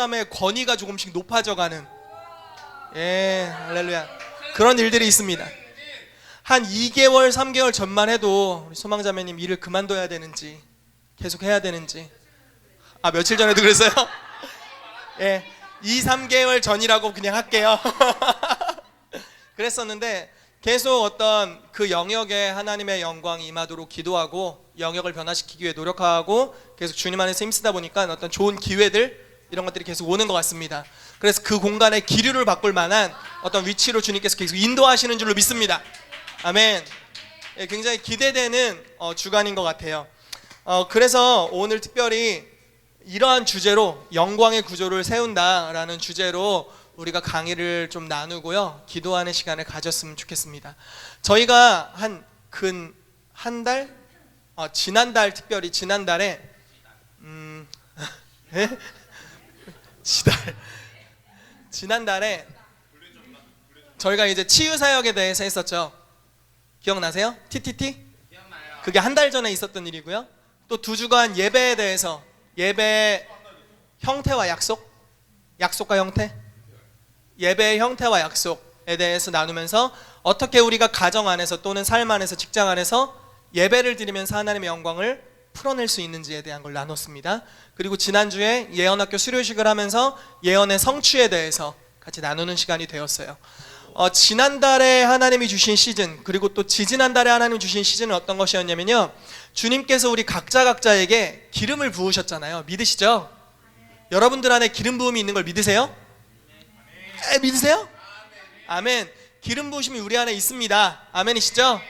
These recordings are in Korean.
사람의 권위가 조금씩 높아져가는, 예, 할렐루야, 그런 일들이 있습니다. 한 2개월 3개월 전만 해도 우리 소망자매님 일을 그만둬야 되는지 계속 해야 되는지, 며칠 전에도 그랬어요? 예, 2, 3개월 전이라고 그냥 할게요. 그랬었는데 계속 어떤 그 영역에 하나님의 영광이 임하도록 기도하고 영역을 변화시키기 위해 노력하고 계속 주님 안에서 힘쓰다 보니까 어떤 좋은 기회들, 이런 것들이 계속 오는 것 같습니다. 그래서 그 공간에 기류를 바꿀 만한 어떤 위치로 주님께서 계속 인도하시는 줄로 믿습니다. 아멘. 예, 굉장히 기대되는 주간인 것 같아요. 그래서 오늘 특별히 이러한 주제로 영광의 구조를 세운다라는 주제로 우리가 강의를 좀 나누고요, 기도하는 시간을 가졌으면 좋겠습니다. 저희가 한 달? 지난달, 특별히 지난달에 예? 지난달에 저희가 이제 치유사역에 대해서 했었죠. 기억나세요? TTT? 그게 한 달 전에 있었던 일이고요. 또 2주간 예배에 대해서, 예배 형태와 약속? 약속과 형태? 예배의 형태와 약속에 대해서 나누면서 어떻게 우리가 가정 안에서 또는 삶 안에서, 직장 안에서 예배를 드리면서 하나님의 영광을 풀어낼 수 있는지에 대한 걸 나눴습니다. 그리고 지난주에 예언학교 수료식을 하면서 예언의 성취에 대해서 같이 나누는 시간이 되었어요. 지난달에 하나님이 주신 시즌, 그리고 또 지지난달에 하나님이 주신 시즌은 어떤 것이었냐면요, 주님께서 우리 각자에게 기름을 부으셨잖아요. 믿으시죠? 여러분들 안에 기름 부음이 있는 걸 믿으세요? 믿으세요? 아멘. 기름 부으심이 우리 안에 있습니다. 아멘이시죠?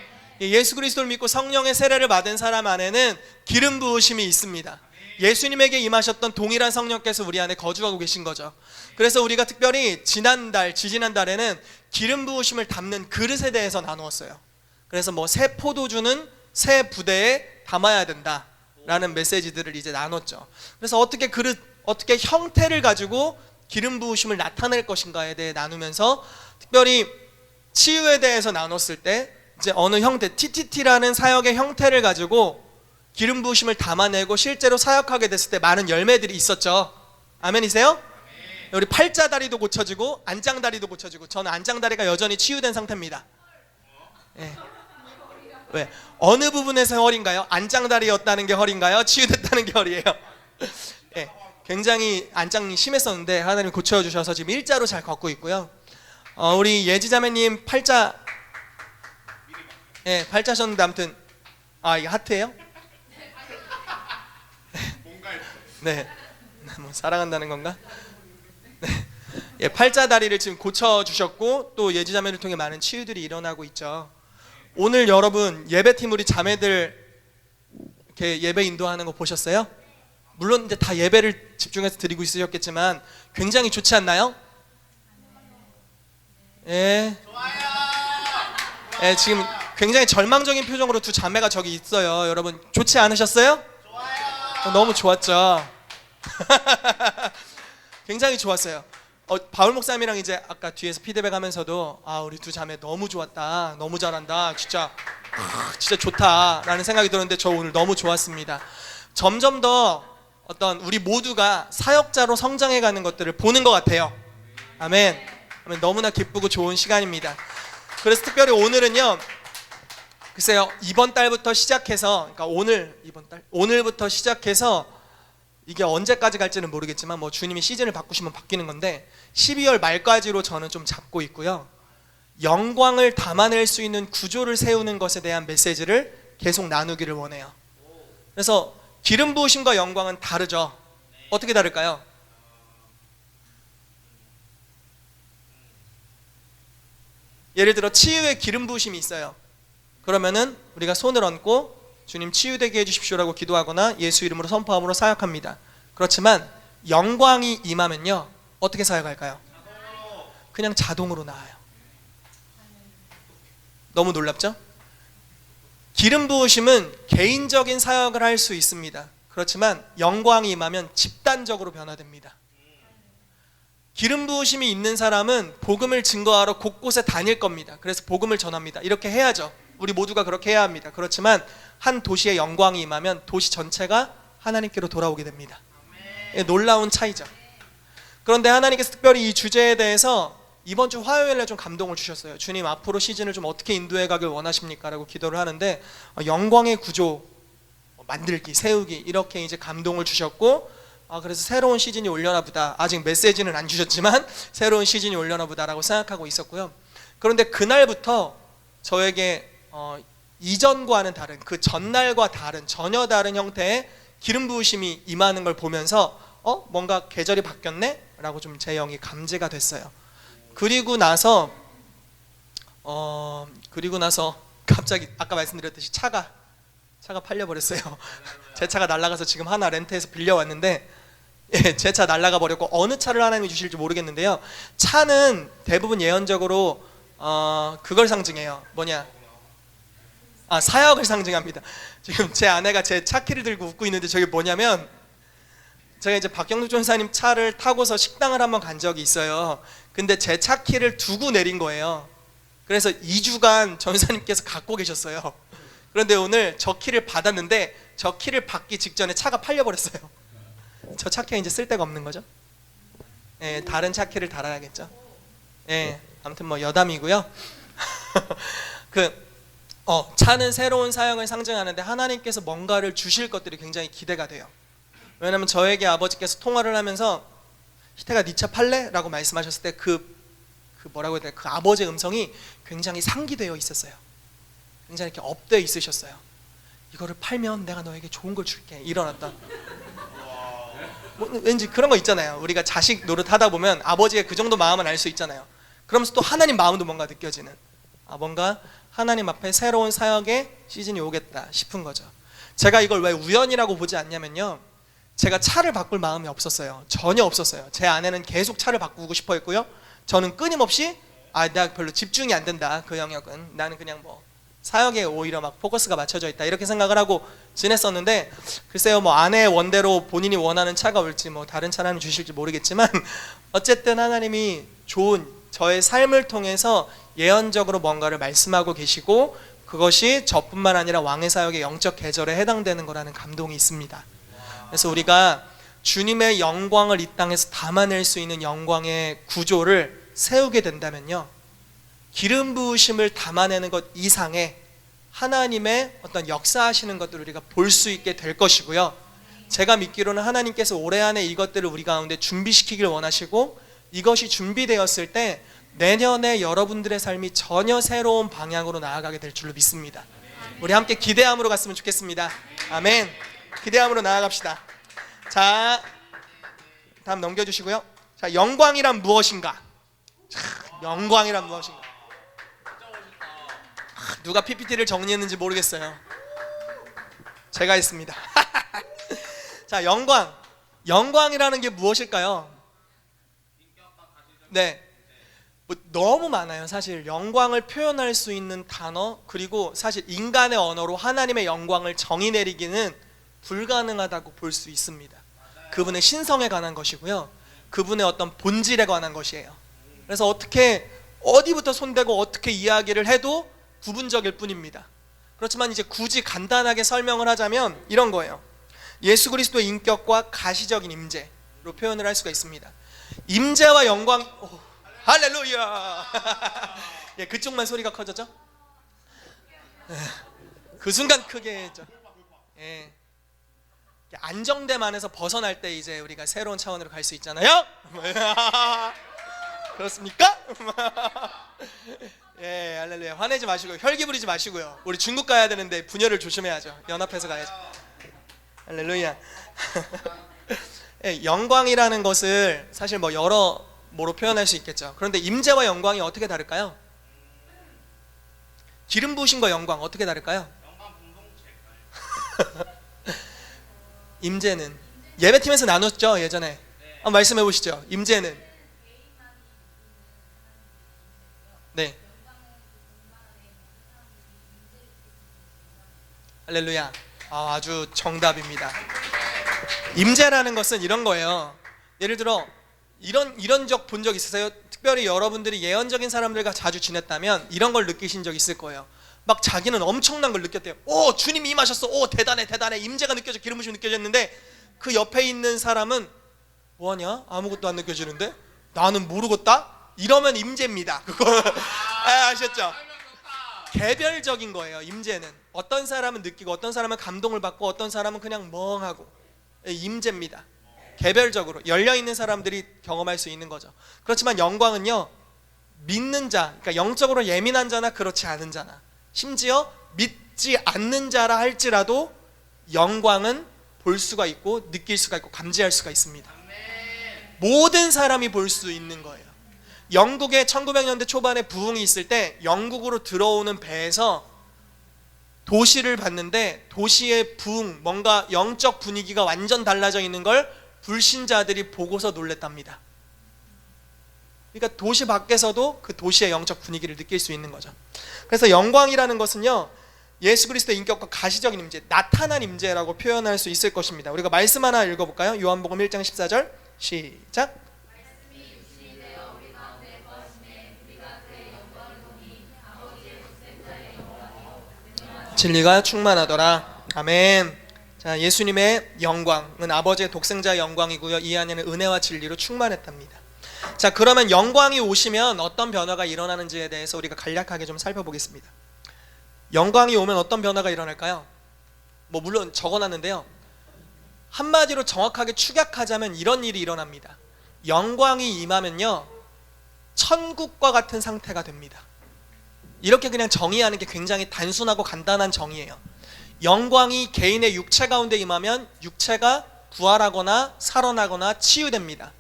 예수 그리스도를 믿고 성령의 세례를 받은 사람 안에는 기름 부으심이 있습니다. 예수님에게 임하셨던 동일한 성령께서 우리 안에 거주하고 계신 거죠. 그래서 우리가 특별히 지지난달에는 기름 부으심을 담는 그릇에 대해서 나누었어요. 그래서 새 포도주는 새 부대에 담아야 된다라는 메시지들을 이제 나눴죠. 그래서 어떻게 형태를 가지고 기름 부으심을 나타낼 것인가에 대해 나누면서, 특별히 치유에 대해서 나눴을 때 이제 어느 형태, TTT라는 사역의 형태를 가지고 기름 부으심을 담아내고 실제로 사역하게 됐을 때 많은 열매들이 있었죠. 아멘이세요? 우리 팔자다리도 고쳐지고 안장다리도 고쳐지고, 저는 안장다리가 여전히 치유된 상태입니다. 예. 왜? 어느 부분에서 허리인가요? 안장다리였다는 게 허리인가요? 치유됐다는 게 허리예요? 예. 굉장히 안장이 심했었는데 하나님이 고쳐주셔서 지금 일자로 잘 걷고 있고요. 우리 예지자매님 팔자셨는데 아무튼 이게 하트예요? 네, 사랑한다는 건가? 네, 예, 팔자다리를 지금 고쳐주셨고 또 예지자매를 통해 많은 치유들이 일어나고 있죠. 오늘 여러분 예배팀 우리 자매들 이렇게 예배 인도하는 거 보셨어요? 물론 이제 다 예배를 집중해서 드리고 있으셨겠지만 굉장히 좋지 않나요? 예. 예, 지금 굉장히 절망적인 표정으로 2 자매가 저기 있어요. 여러분 좋지 않으셨어요? 너무 좋았죠. 굉장히 좋았어요. 바울 목사님이랑 이제 아까 뒤에서 피드백 하면서도 우리 2 자매 너무 좋았다, 너무 잘한다, 진짜 좋다라는 생각이 들었는데 저 오늘 너무 좋았습니다. 점점 더 어떤 우리 모두가 사역자로 성장해가는 것들을 보는 것 같아요. 아멘. 너무나 기쁘고 좋은 시간입니다. 그래서 특별히 오늘은요, 글쎄요, 이번 달부터 시작해서, 그러니까 오늘부터 시작해서 이게 언제까지 갈지는 모르겠지만 주님이 시즌을 바꾸시면 바뀌는 건데 12월 말까지로 저는 좀 잡고 있고요, 영광을 담아낼 수 있는 구조를 세우는 것에 대한 메시지를 계속 나누기를 원해요. 그래서 기름 부으심과 영광은 다르죠. 어떻게 다를까요? 예를 들어 치유의 기름 부으심이 있어요. 그러면은 우리가 손을 얹고 주님 치유되게 해주십시오라고 기도하거나 예수 이름으로 선포함으로 사역합니다. 그렇지만 영광이 임하면요, 어떻게 사역할까요? 그냥 자동으로 나와요. 너무 놀랍죠? 기름 부으심은 개인적인 사역을 할 수 있습니다. 그렇지만 영광이 임하면 집단적으로 변화됩니다. 기름 부으심이 있는 사람은 복음을 증거하러 곳곳에 다닐 겁니다. 그래서 복음을 전합니다. 이렇게 해야죠. 우리 모두가 그렇게 해야 합니다. 그렇지만 한 도시의 영광이 임하면 도시 전체가 하나님께로 돌아오게 됩니다. 놀라운 차이죠. 그런데 하나님께서 특별히 이 주제에 대해서 이번 주 화요일에 좀 감동을 주셨어요. 주님, 앞으로 시즌을 좀 어떻게 인도해 가길 원하십니까? 라고 기도를 하는데 영광의 구조 만들기, 세우기, 이렇게 이제 감동을 주셨고, 그래서 새로운 시즌이 올려나 보다, 아직 메시지는 안 주셨지만 새로운 시즌이 올려나 보다라고 생각하고 있었고요. 그런데 그날부터 저에게 이전과는 다른, 그 전날과 다른, 전혀 다른 형태의 기름 부으심이 임하는 걸 보면서 뭔가 계절이 바뀌었네? 라고 좀 제 영이 감지가 됐어요. 그리고 나서 갑자기 아까 말씀드렸듯이 차가 팔려버렸어요. 제 차가 날아가서 지금 하나 렌트해서 빌려왔는데, 제 차 날아가 버렸고, 어느 차를 하나님이 주실지 모르겠는데요. 차는 대부분 예언적으로 그걸 상징해요. 사역을 상징합니다. 지금 제 아내가 제 차 키를 들고 웃고 있는데, 저게 뭐냐면, 제가 이제 박경숙 전사님 차를 타고서 식당을 한번 간 적이 있어요. 근데 제 차 키를 두고 내린 거예요. 그래서 2주간 전사님께서 갖고 계셨어요. 그런데 오늘 저 키를 받았는데, 저 키를 받기 직전에 차가 팔려버렸어요. 저 차 키가 이제 쓸데가 없는 거죠. 다른 차 키를 달아야겠죠. 아무튼 뭐 여담이고요. 차는 새로운 사역을 상징하는데 하나님께서 뭔가를 주실 것들이 굉장히 기대가 돼요. 왜냐하면 저에게 아버지께서 통화를 하면서 희태가 네 차 팔래? 라고 말씀하셨을 때 그 뭐라고 해야 되나, 그 아버지의 음성이 굉장히 상기되어 있었어요. 굉장히 이렇게 업되어 있으셨어요. 이거를 팔면 내가 너에게 좋은 걸 줄게, 일어났다. 왠지 그런 거 있잖아요. 우리가 자식 노릇하다 보면 아버지의 그 정도 마음은 알 수 있잖아요. 그러면서 또 하나님 마음도 뭔가 느껴지는, 뭔가 하나님 앞에 새로운 사역의 시즌이 오겠다 싶은 거죠. 제가 이걸 왜 우연이라고 보지 않냐면요, 제가 차를 바꿀 마음이 없었어요. 전혀 없었어요. 제 아내는 계속 차를 바꾸고 싶어 했고요. 저는 끊임없이 내가 별로 집중이 안 된다, 그 영역은. 나는 그냥 뭐 사역에 오히려 막 포커스가 맞춰져 있다, 이렇게 생각을 하고 지냈었는데, 글쎄요, 뭐 아내의 원대로 본인이 원하는 차가 올지, 뭐 다른 차 하나님 주실지 모르겠지만, 어쨌든 하나님이 좋은 저의 삶을 통해서 예언적으로 뭔가를 말씀하고 계시고, 그것이 저뿐만 아니라 왕의 사역의 영적 계절에 해당되는 거라는 감동이 있습니다. 그래서 우리가 주님의 영광을 이 땅에서 담아낼 수 있는 영광의 구조를 세우게 된다면요, 기름 부으심을 담아내는 것 이상의 하나님의 어떤 역사하시는 것들을 우리가 볼 수 있게 될 것이고요. 제가 믿기로는 하나님께서 올해 안에 이것들을 우리 가운데 준비시키길 원하시고, 이것이 준비되었을 때 내년에 여러분들의 삶이 전혀 새로운 방향으로 나아가게 될 줄로 믿습니다. 우리 함께 기대함으로 갔으면 좋겠습니다. 아멘. 기대함으로 나아갑시다. 자, 다음 넘겨주시고요. 자, 영광이란 무엇인가? 영광이란 무엇인가? 누가 PPT를 정리했는지 모르겠어요. 제가 했습니다. 자, 영광이라는 게 무엇일까요? 네, 뭐 너무 많아요. 사실 영광을 표현할 수 있는 단어, 그리고 사실 인간의 언어로 하나님의 영광을 정의 내리기는 불가능하다고 볼 수 있습니다. 그분의 신성에 관한 것이고요, 그분의 어떤 본질에 관한 것이에요. 그래서 어디부터 손대고 어떻게 이야기를 해도 부분적일 뿐입니다. 그렇지만 이제 굳이 간단하게 설명을 하자면 이런 거예요. 예수 그리스도의 인격과 가시적인 임재로 표현을 할 수가 있습니다. 임재와 영광, 할렐루야. 그쪽만 소리가 커졌죠? 그 순간 크게 했죠. 안정됨 안에서 벗어날 때 이제 우리가 새로운 차원으로 갈 수 있잖아요. 그렇습니까? 할렐루야. 화내지 마시고요, 혈기 부리지 마시고요. 우리 중국 가야 되는데 분열을 조심해야죠. 연합해서 가야죠. 할렐루야. 영광이라는 것을 사실 뭐 여러 뭐로 표현할 수 있겠죠. 그런데 임재와 영광이 어떻게 다를까요? 기름 부으심과 영광 어떻게 다를까요? 임재는 예배팀에서 나눴죠, 예전에. 한번 말씀해 보시죠. 임재는, 네, 할렐루야. 아주 정답입니다. 임재라는 것은 이런 거예요. 예를 들어 이런 적 본 적 있으세요? 특별히 여러분들이 예언적인 사람들과 자주 지냈다면 이런 걸 느끼신 적 있을 거예요. 막 자기는 엄청난 걸 느꼈대요. 오, 주님이 임하셨어. 오, 대단해. 임재가 느껴져, 기름 부심이 느껴졌는데 그 옆에 있는 사람은 뭐하냐? 아무것도 안 느껴지는데? 나는 모르겠다? 이러면 임재입니다. 그거 아셨죠? 개별적인 거예요. 임재는 어떤 사람은 느끼고 어떤 사람은 감동을 받고 어떤 사람은 그냥 멍하고. 임재입니다. 개별적으로 열려있는 사람들이 경험할 수 있는 거죠. 그렇지만 영광은요, 믿는 자, 그러니까 영적으로 예민한 자나 그렇지 않은 자나, 심지어 믿지 않는 자라 할지라도 영광은 볼 수가 있고 느낄 수가 있고 감지할 수가 있습니다. 모든 사람이 볼 수 있는 거예요. 영국의 1900년대 초반에 부흥이 있을 때 영국으로 들어오는 배에서 도시를 봤는데 도시의 부흥, 뭔가 영적 분위기가 완전 달라져 있는 걸 불신자들이 보고서 놀랬답니다. 그러니까 도시 밖에서도 그 도시의 영적 분위기를 느낄 수 있는 거죠. 그래서 영광이라는 것은요, 예수 그리스도의 인격과 가시적인 임재, 나타난 임재라고 표현할 수 있을 것입니다. 우리가 말씀 하나 읽어볼까요? 요한복음 1장 14절 시작. 진리가 충만하더라. 아멘. 자, 예수님의 영광은 아버지의 독생자의 영광이고요, 이 안에는 은혜와 진리로 충만했답니다. 자, 그러면 영광이 오시면 어떤 변화가 일어나는지에 대해서 우리가 간략하게 좀 살펴보겠습니다. 영광이 오면 어떤 변화가 일어날까요? 물론 적어놨는데요, 한마디로 정확하게 축약하자면 이런 일이 일어납니다. 영광이 임하면요, 천국과 같은 상태가 됩니다. 이렇게 그냥 정의하는 게 굉장히 단순하고 간단한 정의예요. 영광이 개인의 육체 가운데 임하면 육체가 부활하거나 살아나거나 치유됩니다.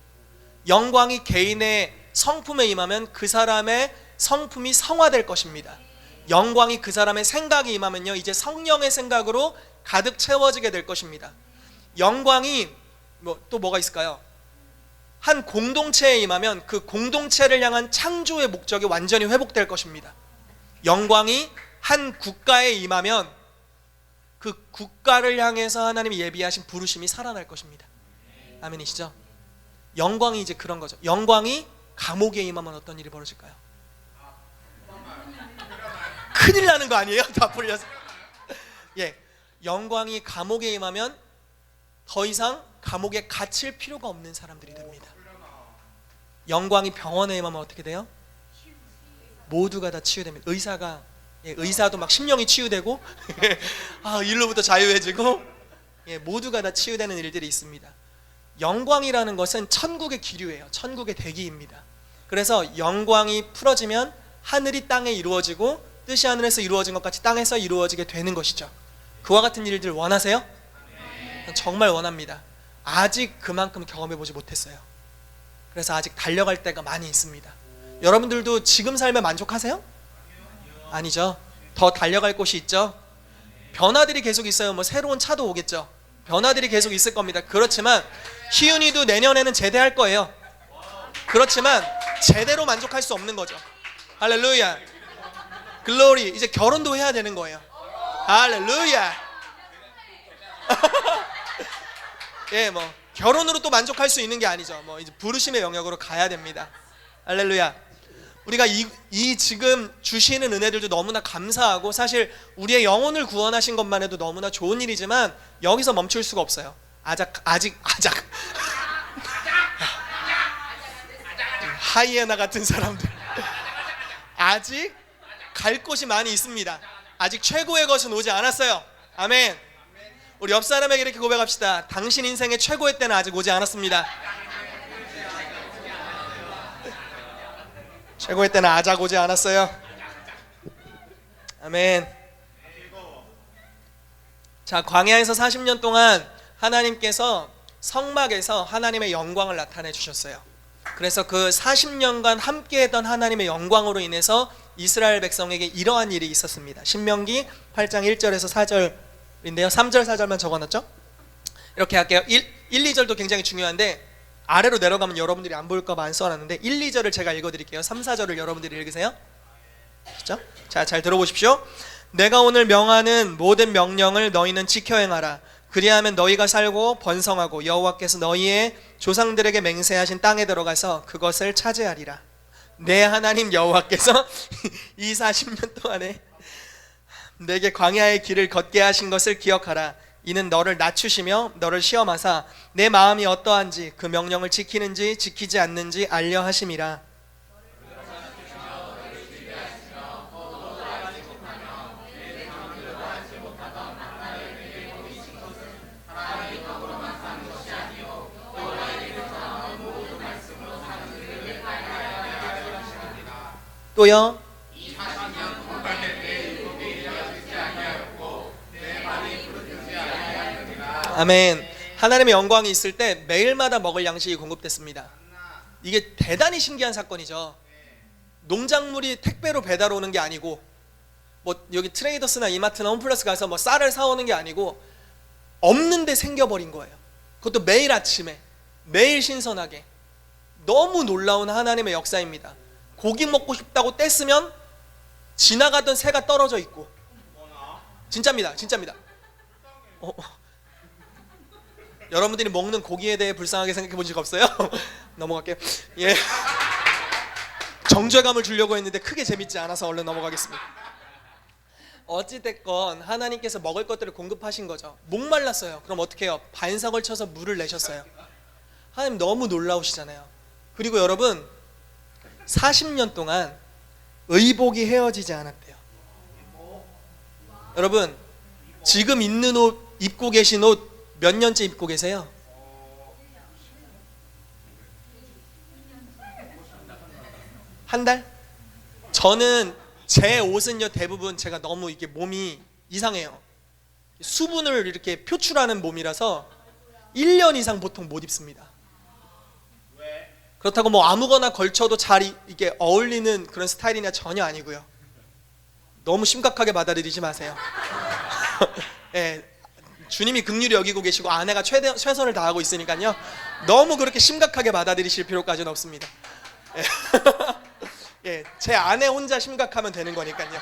영광이 개인의 성품에 임하면 그 사람의 성품이 성화될 것입니다. 영광이 그 사람의 생각에 임하면요, 이제 성령의 생각으로 가득 채워지게 될 것입니다. 영광이 또 뭐가 있을까요? 한 공동체에 임하면 그 공동체를 향한 창조의 목적이 완전히 회복될 것입니다. 영광이 한 국가에 임하면 그 국가를 향해서 하나님이 예비하신 부르심이 살아날 것입니다. 아멘이시죠? 영광이 이제 그런 거죠. 영광이 감옥에 임하면 어떤 일이 벌어질까요? 큰일 나는 거 아니에요? 다 풀려서. 예, 영광이 감옥에 임하면 더 이상 감옥에 갇힐 필요가 없는 사람들이 됩니다. 영광이 병원에 임하면 어떻게 돼요? 모두가 다 치유됩니다. 의사도 막 심령이 치유되고 일로부터 자유해지고, 모두가 다 치유되는 일들이 있습니다. 영광이라는 것은 천국의 기류예요. 천국의 대기입니다. 그래서 영광이 풀어지면 하늘이 땅에 이루어지고 뜻이 하늘에서 이루어진 것 같이 땅에서 이루어지게 되는 것이죠. 그와 같은 일들 원하세요? 정말 원합니다. 아직 그만큼 경험해보지 못했어요. 그래서 아직 달려갈 때가 많이 있습니다. 여러분들도 지금 삶에 만족하세요? 아니죠. 더 달려갈 곳이 있죠. 변화들이 계속 있어요. 새로운 차도 오겠죠. 변화들이 계속 있을 겁니다. 그렇지만 희윤이도 내년에는 제대할 거예요. 그렇지만 제대로 만족할 수 없는 거죠. 할렐루야, 글로리. 이제 결혼도 해야 되는 거예요. 할렐루야. 예, 결혼으로 또 만족할 수 있는 게 아니죠. 이제 부르심의 영역으로 가야 됩니다. 할렐루야. 우리가 이 지금 주시는 은혜들도 너무나 감사하고, 사실 우리의 영혼을 구원하신 것만 해도 너무나 좋은 일이지만 여기서 멈출 수가 없어요. 아직 하이에나 같은 사람들 아직 갈 곳이 많이 있습니다. 아직 최고의 것은 오지 않았어요. 아멘. 우리 옆 사람에게 이렇게 고백합시다. 당신 인생의 최고의 때는 아직 오지 않았습니다. 최고의 때는 아직 오지 않았어요. 아멘. 자, 광야에서 40년 동안 하나님께서 성막에서 하나님의 영광을 나타내 주셨어요. 그래서 그 40년간 함께했던 하나님의 영광으로 인해서 이스라엘 백성에게 이러한 일이 있었습니다. 신명기 8장 1절에서 4절인데요 3절 4절만 적어놨죠? 이렇게 할게요. 1, 2절도 굉장히 중요한데 아래로 내려가면 여러분들이 안 보일까 봐 안 써놨는데 1, 2절을 제가 읽어드릴게요. 3, 4절을 여러분들이 읽으세요. 그렇죠? 자, 잘 들어보십시오. 내가 오늘 명하는 모든 명령을 너희는 지켜 행하라. 그리하면 너희가 살고 번성하고 여호와께서 너희의 조상들에게 맹세하신 땅에 들어가서 그것을 차지하리라. 내 하나님 여호와께서 이 40년 동안에 내게 광야의 길을 걷게 하신 것을 기억하라. 이는 너를 낮추시며 너를 시험하사 내 마음이 어떠한지 그 명령을 지키는지 지키지 않는지 알려 하심이라. 또요. 아멘. 하나님의 영광이 있을 때 매일마다 먹을 양식이 공급됐습니다. 이게 대단히 신기한 사건이죠. 농작물이 택배로 배달 오는 게 아니고, 뭐 여기 트레이더스나 이마트나 홈플러스 가서 뭐 쌀을 사오는 게 아니고, 없는데 생겨버린 거예요. 그것도 매일 아침에, 매일 신선하게. 너무 놀라운 하나님의 역사입니다. 고기 먹고 싶다고 뗐으면 지나가던 새가 떨어져 있고. 진짜입니다. 진짜입니다. 여러분들이 먹는 고기에 대해 불쌍하게 생각해 본 적 없어요? 넘어갈게요. 예. 정죄감을 주려고 했는데 크게 재밌지 않아서 얼른 넘어가겠습니다. 어찌됐건 하나님께서 먹을 것들을 공급하신 거죠. 목말랐어요. 그럼 어떻게 해요? 반석을 쳐서 물을 내셨어요. 하나님 너무 놀라우시잖아요. 그리고 여러분 40년 동안 의복이 헤어지지 않았대요. 여러분 지금 있는 옷, 입고 계신 옷 몇 년째 입고 계세요? 한 달? 저는 제 옷은요 대부분 제가 너무 이게 몸이 이상해요. 수분을 이렇게 표출하는 몸이라서 1년 이상 보통 못 입습니다. 그렇다고 뭐 아무거나 걸쳐도 잘 이게 어울리는 그런 스타일이냐 전혀 아니고요. 너무 심각하게 받아들이지 마세요. 예, 주님이 긍휼히 여기고 계시고 아내가 최선을 다하고 있으니까요. 너무 그렇게 심각하게 받아들이실 필요까지는 없습니다. 예. 예, 제 아내 혼자 심각하면 되는 거니까요.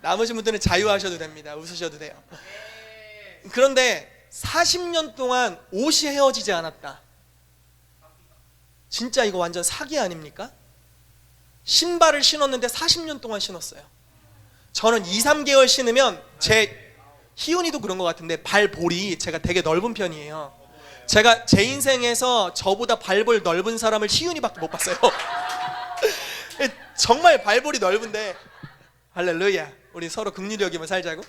나머지 분들은 자유하셔도 됩니다. 웃으셔도 돼요. 그런데 40년 동안 옷이 헤어지지 않았다. 진짜 이거 완전 사기 아닙니까? 신발을 신었는데 40년 동안 신었어요. 저는 2, 3개월 신으면 희훈이도 그런 것 같은데 발볼이 제가 되게 넓은 편이에요. 제가 제 인생에서 저보다 발볼 넓은 사람을 희훈이밖에 못 봤어요. 정말 발볼이 넓은데 할렐루야 우리 서로 긍휼히 여기면 살자고.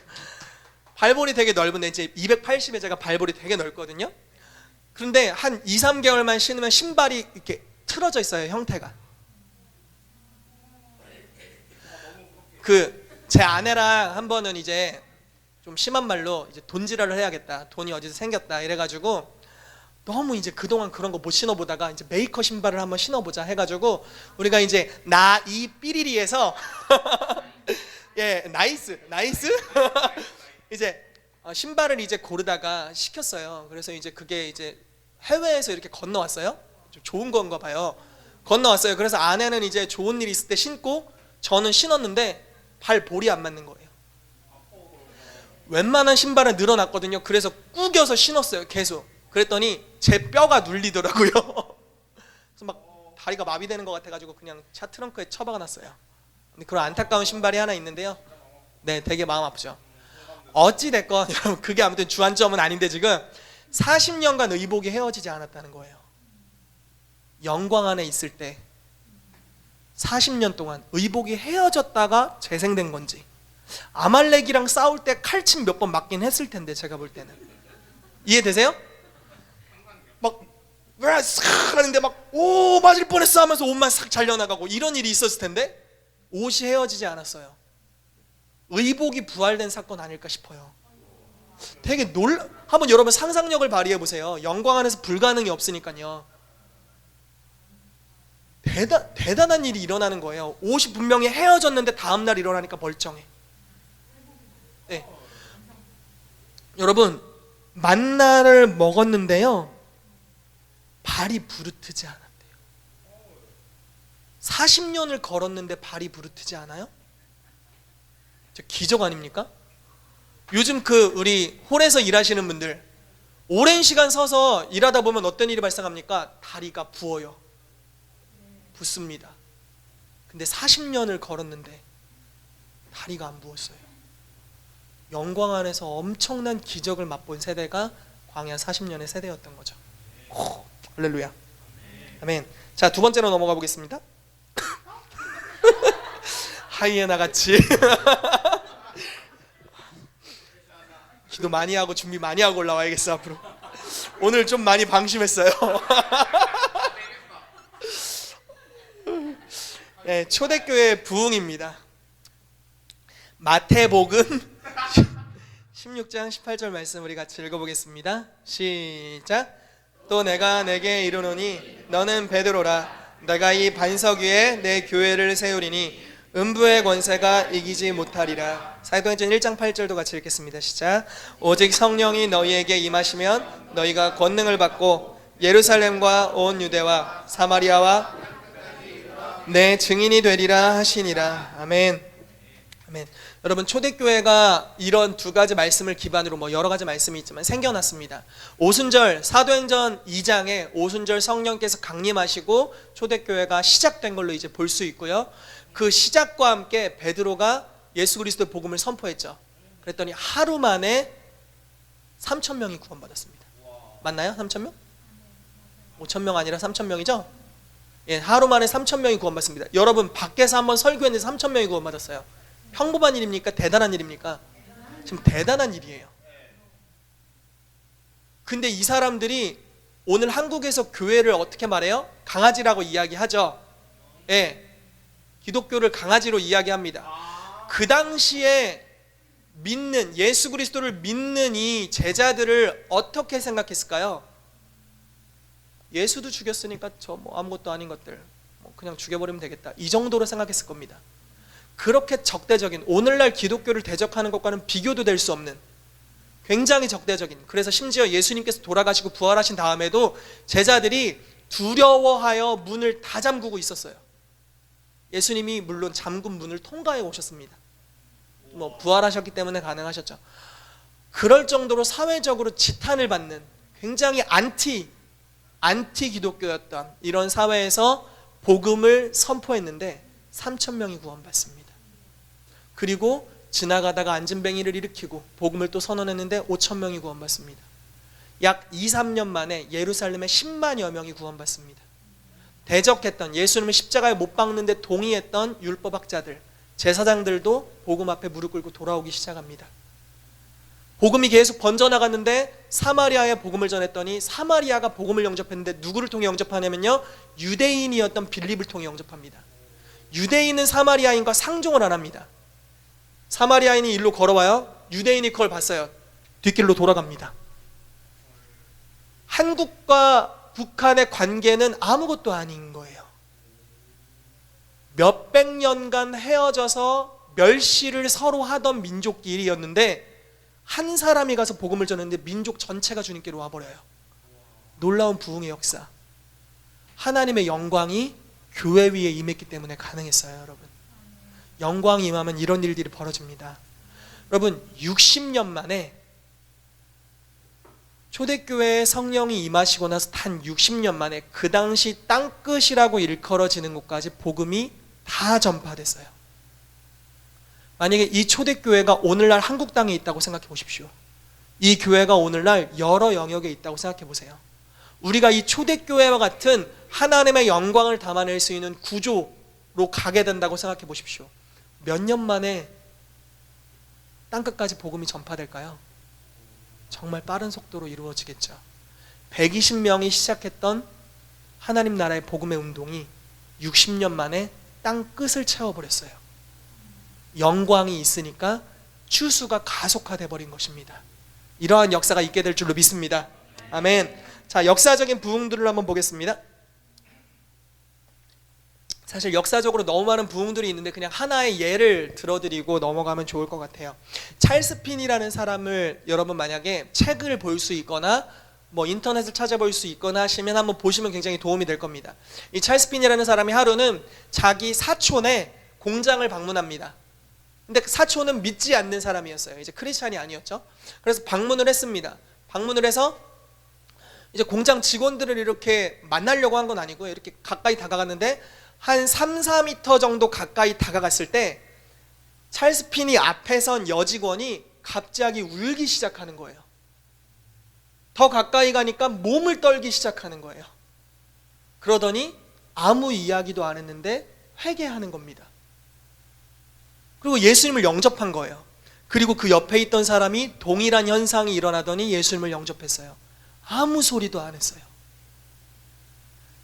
발볼이 되게 넓은데 이제 280에 제가 발볼이 되게 넓거든요. 그런데 한 2, 3개월만 신으면 신발이 이렇게 틀어져 있어요. 형태가. 제 아내랑 한 번은 이제 좀 심한 말로 이제 돈지랄을 해야겠다. 돈이 어디서 생겼다 이래가지고 너무 이제 그동안 그런 거 못 신어보다가 이제 메이커 신발을 한번 신어보자 해가지고 우리가 이제 이 삐리리에서 예 나이스 이제 신발을 이제 고르다가 시켰어요. 그래서 이제 그게 이제 해외에서 이렇게 건너왔어요. 좀 좋은 건가 봐요. 건너왔어요. 그래서 아내는 이제 좋은 일 있을 때 신고 저는 신었는데 발볼이 안 맞는 거예요. 웬만한 신발은 늘어났거든요. 그래서 꾸겨서 신었어요. 계속. 그랬더니 제 뼈가 눌리더라고요. 그래서 막 다리가 마비되는 것 같아가지고 그냥 차 트렁크에 처박아 놨어요. 근데 그런 안타까운 신발이 하나 있는데요. 네, 되게 마음 아프죠. 어찌됐건 여러분 그게 아무튼 주안점은 아닌데 지금 40년간 의복이 헤어지지 않았다는 거예요. 영광 안에 있을 때 40년 동안 의복이 헤어졌다가 재생된 건지, 아말렉이랑 싸울 때 칼침 몇 번 맞긴 했을 텐데 제가 볼 때는 이해되세요? 막 하는데 막 오 맞을 뻔했어 하면서 옷만 싹 잘려나가고 이런 일이 있었을 텐데 옷이 헤어지지 않았어요. 의복이 부활된 사건 아닐까 싶어요. 되게 한번 여러분 상상력을 발휘해 보세요. 영광 안에서 불가능이 없으니까요. 대단한 일이 일어나는 거예요. 옷이 분명히 헤어졌는데 다음날 일어나니까 멀쩡해. 네. 여러분 만나를 먹었는데요 발이 부르트지 않았대요. 40년을 걸었는데 발이 부르트지 않아요? 저 기적 아닙니까? 요즘 우리 홀에서 일하시는 분들 오랜 시간 서서 일하다 보면 어떤 일이 발생합니까? 다리가 부어요. 붓습니다. 근데 40년을 걸었는데 다리가 안 부었어요. 영광 안에서 엄청난 기적을 맛본 세대가 광야 40년의 세대였던 거죠. 할렐루야. 아멘. 자, 두 번째로 넘어가 보겠습니다. 하이에나 같이 기도 많이 하고 준비 많이 하고 올라와야겠어 앞으로. 오늘 좀 많이 방심했어요. 네, 초대교회 부흥입니다. 마태복음 16장 18절 말씀 우리 같이 읽어보겠습니다. 시작. 또 내가 내게 이르노니 너는 베드로라. 내가 이 반석 위에 내 교회를 세우리니 음부의 권세가 이기지 못하리라. 사도행전 1장 8절도 같이 읽겠습니다. 시작. 오직 성령이 너희에게 임하시면 너희가 권능을 받고 예루살렘과 온 유대와 사마리아와 내 증인이 되리라 하시니라. 아멘. 아멘. 여러분, 초대교회가 이런 두 가지 말씀을 기반으로 여러 가지 말씀이 있지만 생겨났습니다. 오순절, 사도행전 2장에 오순절 성령께서 강림하시고 초대교회가 시작된 걸로 이제 볼 수 있고요. 그 시작과 함께 베드로가 예수 그리스도의 복음을 선포했죠. 그랬더니 하루 만에 3,000명이 구원받았습니다. 맞나요? 3,000명? 5,000명 아니라 3,000명이죠? 예, 하루 만에 3,000명이 구원받습니다. 여러분, 밖에서 한번 설교했는데 3,000명이 구원받았어요. 평범한 일입니까? 대단한 일입니까? 지금 대단한 일이에요. 근데 이 사람들이 오늘 한국에서 교회를 어떻게 말해요? 강아지라고 이야기하죠. 예, 기독교를 강아지로 이야기합니다. 그 당시에 믿는, 예수 그리스도를 믿는 이 제자들을 어떻게 생각했을까요? 예수도 죽였으니까 저 아무것도 아닌 것들 그냥 죽여버리면 되겠다, 이 정도로 생각했을 겁니다. 그렇게 적대적인, 오늘날 기독교를 대적하는 것과는 비교도 될 수 없는 굉장히 적대적인, 그래서 심지어 예수님께서 돌아가시고 부활하신 다음에도 제자들이 두려워하여 문을 다 잠그고 있었어요. 예수님이 물론 잠근 문을 통과해 오셨습니다. 부활하셨기 때문에 가능하셨죠. 그럴 정도로 사회적으로 지탄을 받는 굉장히 안티 기독교였던 이런 사회에서 복음을 선포했는데 3,000명이 구원받습니다. 그리고 지나가다가 안진뱅이를 일으키고 복음을 또 선언했는데 5,000명이 구원받습니다. 약 2, 3년 만에 예루살렘에 10만여 명이 구원받습니다. 대적했던, 예수님을 십자가에 못 박는데 동의했던 율법학자들, 제사장들도 복음 앞에 무릎 꿇고 돌아오기 시작합니다. 복음이 계속 번져나갔는데 사마리아에 복음을 전했더니 사마리아가 복음을 영접했는데 누구를 통해 영접하냐면요, 유대인이었던 빌립을 통해 영접합니다. 유대인은 사마리아인과 상종을 안 합니다. 사마리아인이 일로 걸어와요. 유대인이 그걸 봤어요. 뒷길로 돌아갑니다. 한국과 북한의 관계는 아무것도 아닌 거예요. 몇백 년간 헤어져서 멸시를 서로 하던 민족끼리였는데 한 사람이 가서 복음을 전했는데 민족 전체가 주님께로 와버려요. 놀라운 부흥의 역사. 하나님의 영광이 교회 위에 임했기 때문에 가능했어요. 여러분, 영광이 임하면 이런 일들이 벌어집니다. 여러분, 60년 만에, 초대교회에 성령이 임하시고 나서 단 60년 만에 그 당시 땅끝이라고 일컬어지는 곳까지 복음이 다 전파됐어요. 만약에 이 초대교회가 오늘날 한국 땅에 있다고 생각해 보십시오. 이 교회가 오늘날 여러 영역에 있다고 생각해 보세요. 우리가 이 초대교회와 같은 하나님의 영광을 담아낼 수 있는 구조로 가게 된다고 생각해 보십시오. 몇 년 만에 땅끝까지 복음이 전파될까요? 정말 빠른 속도로 이루어지겠죠. 120명이 시작했던 하나님 나라의 복음의 운동이 60년 만에 땅끝을 채워버렸어요. 영광이 있으니까 추수가 가속화돼 버린 것입니다. 이러한 역사가 있게 될 줄로 믿습니다. 아멘. 자, 역사적인 부흥들을 한번 보겠습니다. 사실 역사적으로 너무 많은 부흥들이 있는데 그냥 하나의 예를 들어드리고 넘어가면 좋을 것 같아요. 찰스 핀이라는 사람을 여러분 만약에 책을 볼 수 있거나 인터넷을 찾아볼 수 있거나 하시면 한번 보시면 굉장히 도움이 될 겁니다. 이 찰스 핀이라는 사람이 하루는 자기 사촌의 공장을 방문합니다. 근데 사촌은 믿지 않는 사람이었어요. 이제 크리스찬이 아니었죠. 그래서 방문을 했습니다. 방문을 해서 이제 공장 직원들을 이렇게 만나려고 한 건 아니고 이렇게 가까이 다가갔는데 한 3, 4m 정도 가까이 다가갔을 때 찰스 핀이 앞에 선 여직원이 갑자기 울기 시작하는 거예요. 더 가까이 가니까 몸을 떨기 시작하는 거예요. 그러더니 아무 이야기도 안 했는데 회개하는 겁니다. 그리고 예수님을 영접한 거예요. 그리고 그 옆에 있던 사람이 동일한 현상이 일어나더니 예수님을 영접했어요. 아무 소리도 안 했어요.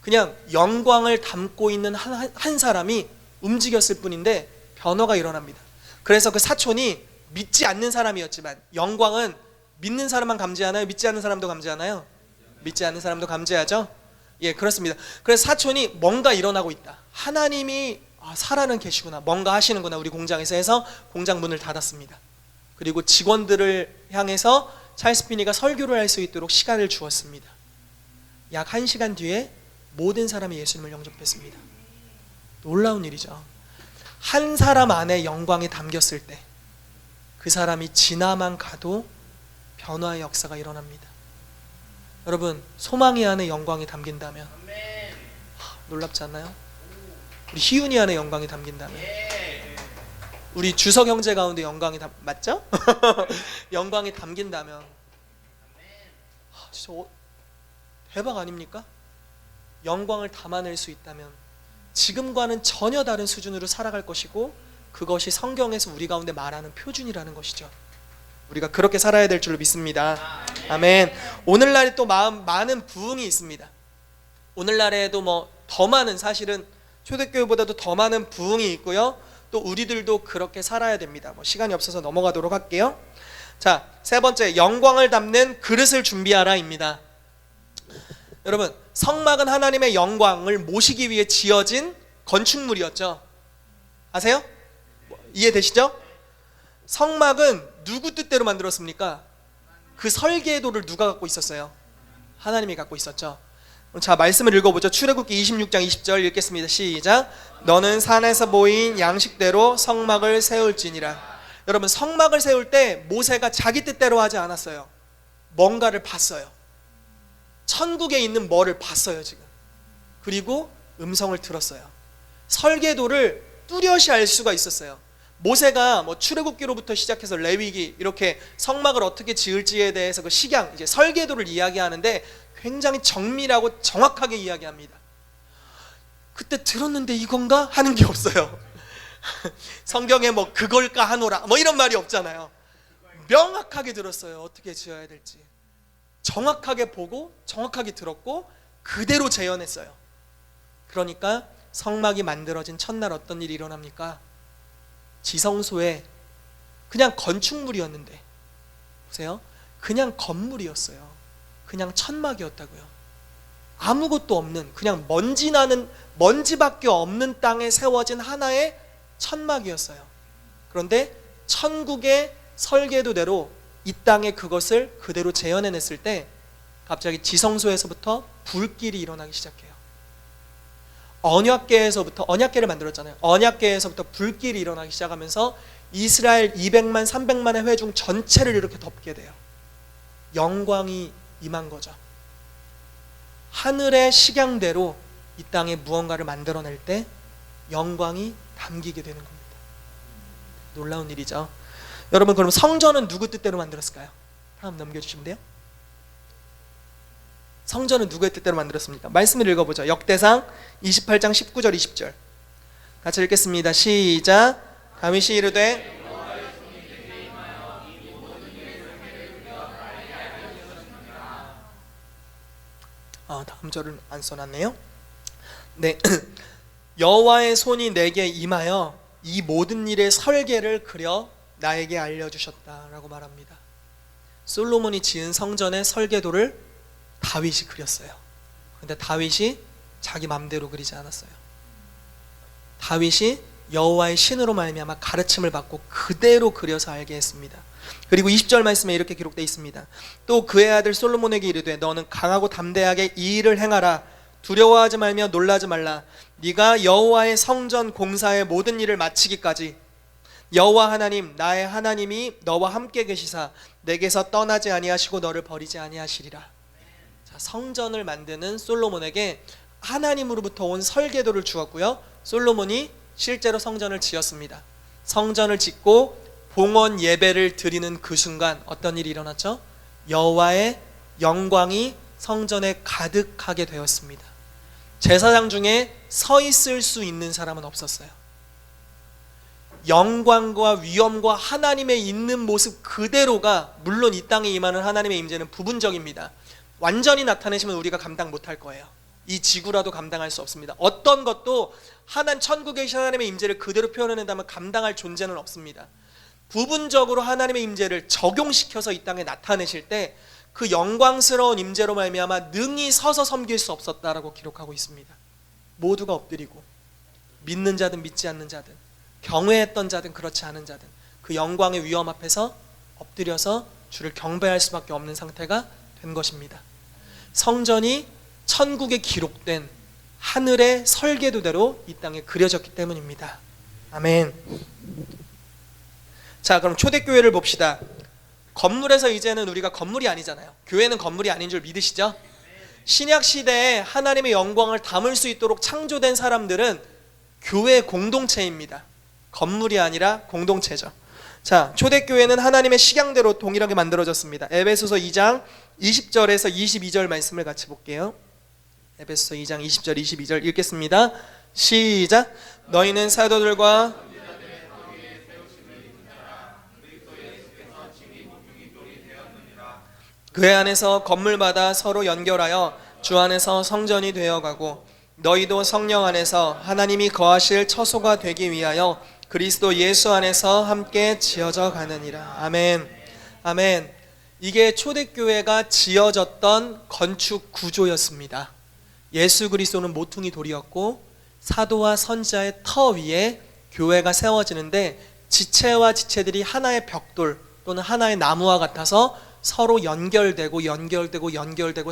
그냥 영광을 담고 있는 한 사람이 움직였을 뿐인데 변화가 일어납니다. 그래서 그 사촌이 믿지 않는 사람이었지만, 영광은 믿는 사람만 감지하나요? 믿지 않는 사람도 감지하나요? 믿지 않는 사람도 감지하죠? 예, 그렇습니다. 그래서 사촌이 뭔가 일어나고 있다, 하나님이 살아는 계시구나, 뭔가 하시는구나 우리 공장에서 해서 공장 문을 닫았습니다. 그리고 직원들을 향해서 찰스 피니가 설교를 할 수 있도록 시간을 주었습니다. 약 1시간 뒤에 모든 사람이 예수님을 영접했습니다. 놀라운 일이죠. 한 사람 안에 영광이 담겼을 때 그 사람이 지나만 가도 변화의 역사가 일어납니다. 여러분, 소망이 안에 영광이 담긴다면, 놀랍지 않나요? 우리 희윤이 안에 영광이 담긴다면, 우리 주석 형제 가운데 영광이 맞죠? 영광이 담긴다면 진짜 대박 아닙니까? 영광을 담아낼 수 있다면 지금과는 전혀 다른 수준으로 살아갈 것이고, 그것이 성경에서 우리 가운데 말하는 표준이라는 것이죠. 우리가 그렇게 살아야 될 줄로 믿습니다. 아멘. 오늘날에 또 많은 부흥이 있습니다. 오늘날에도 더 많은, 사실은 초대교회보다도 더 많은 부흥이 있고요. 또 우리들도 그렇게 살아야 됩니다. 시간이 없어서 넘어가도록 할게요. 자, 세 번째, 영광을 담는 그릇을 준비하라입니다. 여러분, 성막은 하나님의 영광을 모시기 위해 지어진 건축물이었죠. 아세요? 이해되시죠? 성막은 누구 뜻대로 만들었습니까? 그 설계도를 누가 갖고 있었어요? 하나님이 갖고 있었죠. 자, 말씀을 읽어보죠. 출애굽기 26장 20절 읽겠습니다. 시작. 너는 산에서 보인 양식대로 성막을 세울지니라. 여러분, 성막을 세울 때 모세가 자기 뜻대로 하지 않았어요. 뭔가를 봤어요. 천국에 있는 뭐를 봤어요 지금. 그리고 음성을 들었어요. 설계도를 뚜렷이 알 수가 있었어요. 모세가 출애굽기로부터 시작해서 레위기, 이렇게 성막을 어떻게 지을지에 대해서 그 식양, 이제 설계도를 이야기하는데 굉장히 정밀하고 정확하게 이야기합니다. 그때 들었는데 이건가? 하는 게 없어요. 성경에 그걸까 하노라 이런 말이 없잖아요. 명확하게 들었어요. 어떻게 지어야 될지 정확하게 보고 정확하게 들었고 그대로 재현했어요. 그러니까 성막이 만들어진 첫날 어떤 일이 일어납니까? 지성소에 그냥 건축물이었는데, 보세요, 그냥 건물이었어요. 그냥 천막이었다고요. 아무것도 없는, 그냥 먼지밖에 없는 땅에 세워진 하나의 천막이었어요. 그런데 천국의 설계도대로 이 땅에 그것을 그대로 재현해냈을 때 갑자기 지성소에서부터 불길이 일어나기 시작해요. 언약궤를 만들었잖아요. 언약궤에서부터 불길이 일어나기 시작하면서 이스라엘 200만 300만의 회중 전체를 이렇게 덮게 돼요. 영광이 임한 거죠. 하늘의 식양대로 이 땅에 무언가를 만들어낼 때 영광이 담기게 되는 겁니다. 놀라운 일이죠. 여러분, 그럼 성전은 누구 뜻대로 만들었을까요? 다음 넘겨주시면 돼요. 성전은 누구의 뜻대로 만들었습니까? 말씀을 읽어보죠. 역대상 28장 19절 20절 같이 읽겠습니다. 시작. 다윗이 이르되 다음 절은 안 써놨네요. 네. 여호와의 손이 내게 임하여 이 모든 일의 설계를 그려 나에게 알려주셨다라고 말합니다. 솔로몬이 지은 성전의 설계도를 다윗이 그렸어요. 그런데 다윗이 자기 맘대로 그리지 않았어요. 다윗이 여호와의 신으로 말미암아 가르침을 받고 그대로 그려서 알게 했습니다. 그리고 20절 말씀에 이렇게 기록되어 있습니다. 또 그의 아들 솔로몬에게 이르되 너는 강하고 담대하게 이 일을 행하라. 두려워하지 말며 놀라지 말라. 네가 여호와의 성전 공사의 모든 일을 마치기까지 여호와 하나님 나의 하나님이 너와 함께 계시사 내게서 떠나지 아니하시고 너를 버리지 아니하시리라. 자, 성전을 만드는 솔로몬에게 하나님으로부터 온 설계도를 주었고요, 솔로몬이 실제로 성전을 지었습니다. 성전을 짓고 봉헌 예배를 드리는 그 순간 어떤 일이 일어났죠? 여호와의 영광이 성전에 가득하게 되었습니다. 제사장 중에 서 있을 수 있는 사람은 없었어요. 영광과 위엄과 하나님의 있는 모습 그대로가, 물론 이 땅에 임하는 하나님의 임재는 부분적입니다. 완전히 나타내시면 우리가 감당 못할 거예요. 이 지구라도 감당할 수 없습니다. 어떤 것도 천국에 계신 하나님의 임재를 그대로 표현해낸다면 감당할 존재는 없습니다. 부분적으로 하나님의 임재를 적용시켜서 이 땅에 나타내실 때 그 영광스러운 임재로 말미암아 능히 서서 섬길 수 없었다라고 기록하고 있습니다. 모두가 엎드리고, 믿는 자든 믿지 않는 자든, 경외했던 자든 그렇지 않은 자든 그 영광의 위엄 앞에서 엎드려서 주를 경배할 수밖에 없는 상태가 된 것입니다. 성전이 천국에 기록된 하늘의 설계도대로 이 땅에 그려졌기 때문입니다. 아멘. 자, 그럼 초대교회를 봅시다. 건물에서 이제는 우리가 건물이 아니잖아요. 교회는 건물이 아닌 줄 믿으시죠? 신약 시대에 하나님의 영광을 담을 수 있도록 창조된 사람들은 교회 공동체입니다. 건물이 아니라 공동체죠. 자, 초대교회는 하나님의 식양대로 동일하게 만들어졌습니다. 에베소서 2장 20절에서 22절 말씀을 같이 볼게요. 에베소서 2장 20절 22절 읽겠습니다. 시작. 너희는 사도들과 그의 안에서 건물마다 서로 연결하여 주 안에서 성전이 되어가고, 너희도 성령 안에서 하나님이 거하실 처소가 되기 위하여 그리스도 예수 안에서 함께 지어져 가느니라. 아멘. 아멘. 이게 초대교회가 지어졌던 건축 구조였습니다. 예수 그리스도는 모퉁이 돌이었고 사도와 선지자의 터 위에 교회가 세워지는데, 지체와 지체들이 하나의 벽돌 또는 하나의 나무와 같아서 서로 연결되고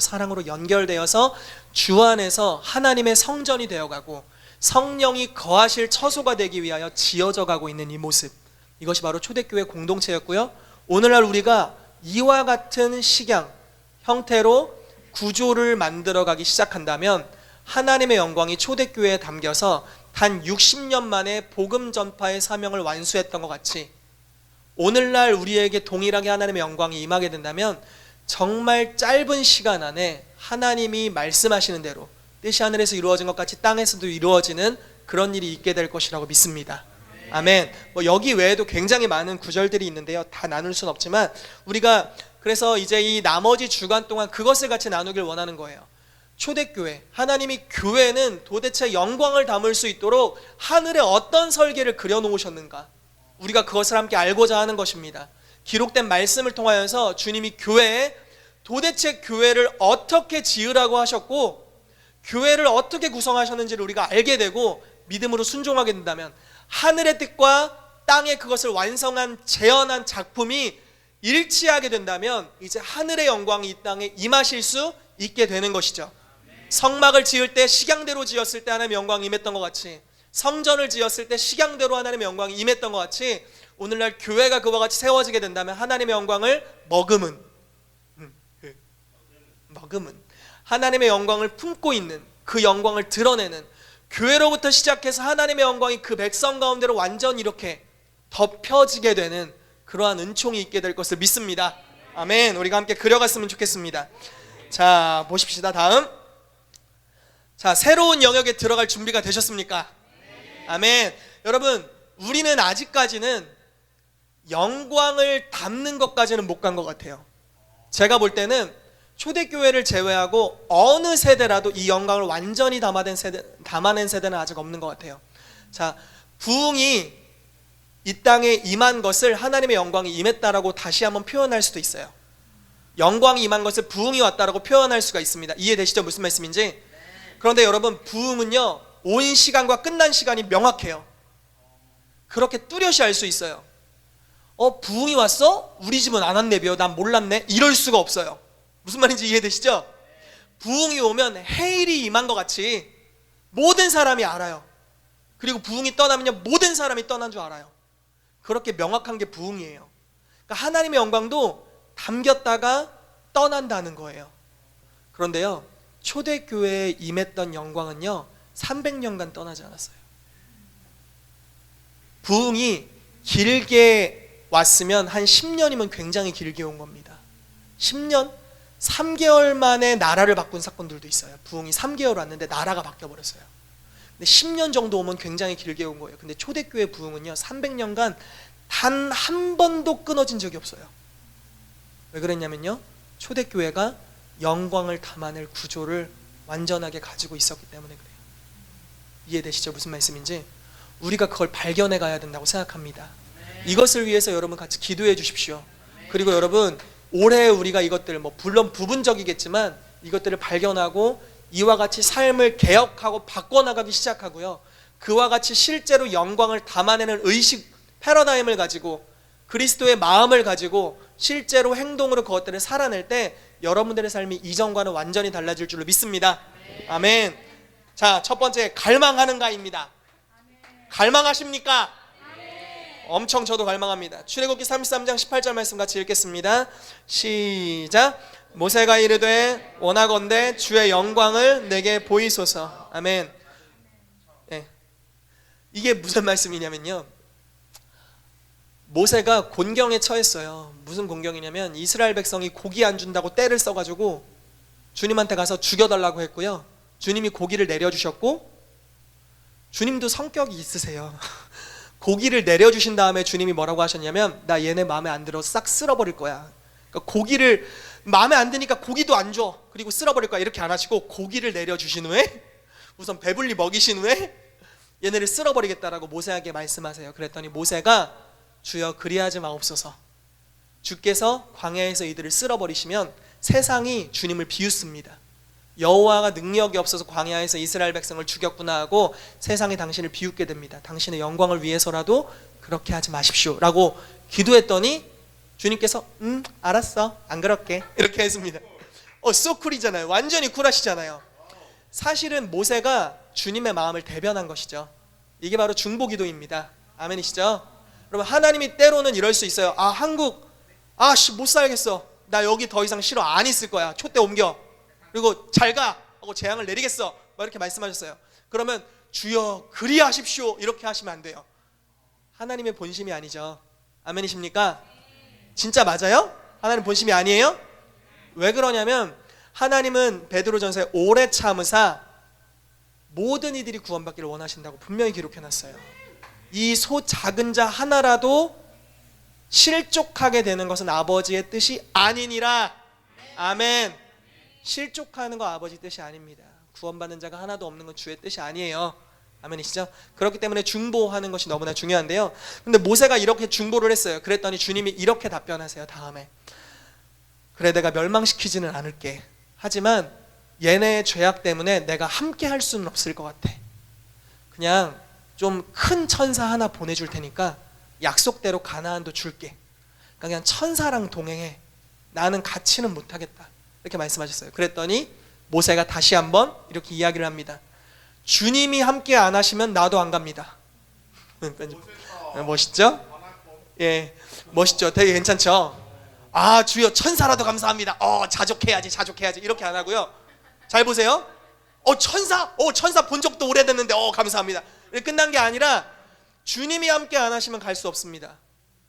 사랑으로 연결되어서 주 안에서 하나님의 성전이 되어가고 성령이 거하실 처소가 되기 위하여 지어져 가고 있는 이 모습, 이것이 바로 초대교회 공동체였고요. 오늘날 우리가 이와 같은 식양, 형태로 구조를 만들어가기 시작한다면 하나님의 영광이 초대교회에 담겨서 단 60년 만에 복음 전파의 사명을 완수했던 것 같이 오늘날 우리에게 동일하게 하나님의 영광이 임하게 된다면 정말 짧은 시간 안에 하나님이 말씀하시는 대로 뜻이 하늘에서 이루어진 것 같이 땅에서도 이루어지는 그런 일이 있게 될 것이라고 믿습니다. 아멘. 여기 외에도 굉장히 많은 구절들이 있는데요, 다 나눌 수는 없지만 우리가 그래서 이제 이 나머지 주간 동안 그것을 같이 나누길 원하는 거예요. 초대교회, 하나님이 교회는 도대체 영광을 담을 수 있도록 하늘에 어떤 설계를 그려놓으셨는가, 우리가 그것을 함께 알고자 하는 것입니다. 기록된 말씀을 통하여서 주님이 교회에 도대체 교회를 어떻게 지으라고 하셨고 교회를 어떻게 구성하셨는지를 우리가 알게 되고 믿음으로 순종하게 된다면 하늘의 뜻과 땅에 그것을 완성한 재현한 작품이 일치하게 된다면 이제 하늘의 영광이 이 땅에 임하실 수 있게 되는 것이죠. 성막을 지을 때 식양대로 지었을 때 하나님의 영광이 임했던 것 같이, 성전을 지었을 때 식양대로 하나님의 영광이 임했던 것 같이, 오늘날 교회가 그와 같이 세워지게 된다면 하나님의 영광을 머금은 하나님의 영광을 품고 있는, 그 영광을 드러내는, 교회로부터 시작해서 하나님의 영광이 그 백성 가운데로 완전히 이렇게 덮여지게 되는 그러한 은총이 있게 될 것을 믿습니다. 아멘. 우리가 함께 그려갔으면 좋겠습니다. 자, 보십시다. 다음. 자, 새로운 영역에 들어갈 준비가 되셨습니까? 아멘. 여러분, 우리는 아직까지는 영광을 담는 것까지는 못 간 것 같아요. 제가 볼 때는 초대교회를 제외하고 어느 세대라도 이 영광을 완전히 담아낸 세대는 아직 없는 것 같아요. 자, 부흥이 이 땅에 임한 것을 하나님의 영광이 임했다라고 다시 한번 표현할 수도 있어요. 영광이 임한 것을 부흥이 왔다라고 표현할 수가 있습니다. 이해되시죠? 무슨 말씀인지? 그런데 여러분, 부흥은요, 온 시간과 끝난 시간이 명확해요. 그렇게 뚜렷이 알 수 있어요. 부흥이 왔어? 우리 집은 안 왔네요. 난 몰랐네. 이럴 수가 없어요. 무슨 말인지 이해되시죠? 부흥이 오면 해일이 임한 것 같이 모든 사람이 알아요. 그리고 부흥이 떠나면요, 모든 사람이 떠난 줄 알아요. 그렇게 명확한 게 부흥이에요. 그러니까 하나님의 영광도 담겼다가 떠난다는 거예요. 그런데요, 초대교회에 임했던 영광은요 300년간 떠나지 않았어요. 부흥이 길게 왔으면 한 10년이면 굉장히 길게 온 겁니다. 10년? 3개월 만에 나라를 바꾼 사건들도 있어요. 부흥이 3개월 왔는데 나라가 바뀌어버렸어요. 근데 10년 정도 오면 굉장히 길게 온 거예요. 근데 초대교회 부흥은요 300년간 단 한 번도 끊어진 적이 없어요. 왜 그랬냐면요, 초대교회가 영광을 담아낼 구조를 완전하게 가지고 있었기 때문에 그래요. 이해되시죠? 무슨 말씀인지? 우리가 그걸 발견해 가야 된다고 생각합니다. 이것을 위해서 여러분 같이 기도해 주십시오. 그리고 여러분, 올해 우리가 이것들 물론 부분적이겠지만 이것들을 발견하고 이와 같이 삶을 개혁하고 바꿔나가기 시작하고요, 그와 같이 실제로 영광을 담아내는 의식, 패러다임을 가지고 그리스도의 마음을 가지고 실제로 행동으로 그것들을 살아낼 때 여러분들의 삶이 이전과는 완전히 달라질 줄로 믿습니다. 아멘. 자, 첫 번째, 갈망하는가입니다. 갈망하십니까? 엄청 저도 갈망합니다. 출애굽기 33장 18절 말씀 같이 읽겠습니다. 시작. 모세가 이르되 원하건대 주의 영광을 내게 보이소서. 아멘. 네. 이게 무슨 말씀이냐면요, 모세가 곤경에 처했어요. 무슨 곤경이냐면 이스라엘 백성이 고기 안 준다고 떼를 써가지고 주님한테 가서 죽여달라고 했고요, 주님이 고기를 내려주셨고, 주님도 성격이 있으세요. 고기를 내려주신 다음에 주님이 뭐라고 하셨냐면, 나 얘네 마음에 안 들어 싹 쓸어버릴 거야. 그러니까 고기를 마음에 안 드니까 고기도 안 줘, 그리고 쓸어버릴 거야, 이렇게 안 하시고 고기를 내려주신 후에 우선 배불리 먹이신 후에 얘네를 쓸어버리겠다라고 모세에게 말씀하세요. 그랬더니 모세가 주여 그리하지 마옵소서, 주께서 광야에서 이들을 쓸어버리시면 세상이 주님을 비웃습니다. 여호와가 능력이 없어서 광야에서 이스라엘 백성을 죽였구나 하고 세상이 당신을 비웃게 됩니다. 당신의 영광을 위해서라도 그렇게 하지 마십시오 라고 기도했더니 주님께서 알았어, 안 그럴게, 이렇게 했습니다. so 쿨이잖아요. 완전히 쿨하시잖아요. 사실은 모세가 주님의 마음을 대변한 것이죠. 이게 바로 중보기도입니다. 아멘이시죠? 여러분, 하나님이 때로는 이럴 수 있어요. 한국 못 살겠어, 나 여기 더 이상 싫어, 안 있을 거야, 촛대 옮겨, 그리고 잘 가 하고 재앙을 내리겠어, 이렇게 말씀하셨어요. 그러면 주여 그리하십시오 이렇게 하시면 안 돼요. 하나님의 본심이 아니죠. 아멘이십니까? 진짜 맞아요? 하나님 본심이 아니에요? 왜 그러냐면 하나님은 베드로전서에 오래 참으사 모든 이들이 구원받기를 원하신다고 분명히 기록해놨어요. 이 소 작은 자 하나라도 실족하게 되는 것은 아버지의 뜻이 아니니라. 아멘. 실족하는 거 아버지 뜻이 아닙니다. 구원받는 자가 하나도 없는 건 주의 뜻이 아니에요. 아멘이시죠? 그렇기 때문에 중보하는 것이 너무나 중요한데요, 근데 모세가 이렇게 중보를 했어요. 그랬더니 주님이 이렇게 답변하세요. 다음에 그래, 내가 멸망시키지는 않을게. 하지만 얘네의 죄악 때문에 내가 함께 할 수는 없을 것 같아. 그냥 좀 큰 천사 하나 보내줄 테니까 약속대로 가나안도 줄게. 그냥 천사랑 동행해. 나는 같이는 못하겠다. 이렇게 말씀하셨어요. 그랬더니 모세가 다시 한번 이렇게 이야기를 합니다. 주님이 함께 안 하시면 나도 안 갑니다. 멋있죠? 예, 멋있죠? 되게 괜찮죠? 주여 천사라도 감사합니다. 자족해야지 이렇게 안 하고요. 잘 보세요. 천사 본 적도 오래됐는데 감사합니다. 이렇게 끝난 게 아니라 주님이 함께 안 하시면 갈 수 없습니다.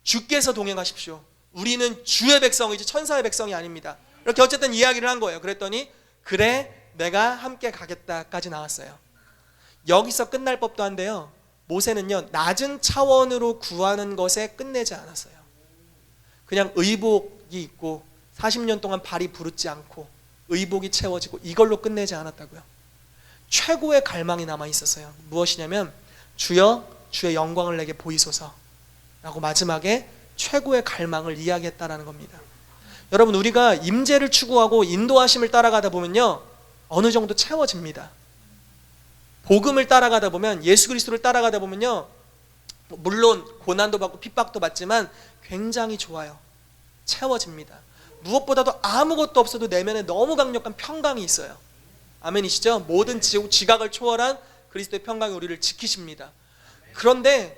주께서 동행하십시오. 우리는 주의 백성이지 천사의 백성이 아닙니다. 이렇게 어쨌든 이야기를 한 거예요. 그랬더니 그래 내가 함께 가겠다까지 나왔어요. 여기서 끝날 법도 한데요, 모세는요 낮은 차원으로 구하는 것에 끝내지 않았어요. 그냥 의복이 있고 40년 동안 발이 부르지 않고 의복이 채워지고 이걸로 끝내지 않았다고요. 최고의 갈망이 남아 있었어요. 무엇이냐면 주여 주의 영광을 내게 보이소서 라고 마지막에 최고의 갈망을 이야기했다라는 겁니다. 여러분, 우리가 임재를 추구하고 인도하심을 따라가다 보면요 어느 정도 채워집니다. 복음을 따라가다 보면, 예수 그리스도를 따라가다 보면요, 물론 고난도 받고 핍박도 받지만 굉장히 좋아요. 채워집니다. 무엇보다도 아무것도 없어도 내면에 너무 강력한 평강이 있어요. 아멘이시죠? 모든 지각을 초월한 그리스도의 평강이 우리를 지키십니다. 그런데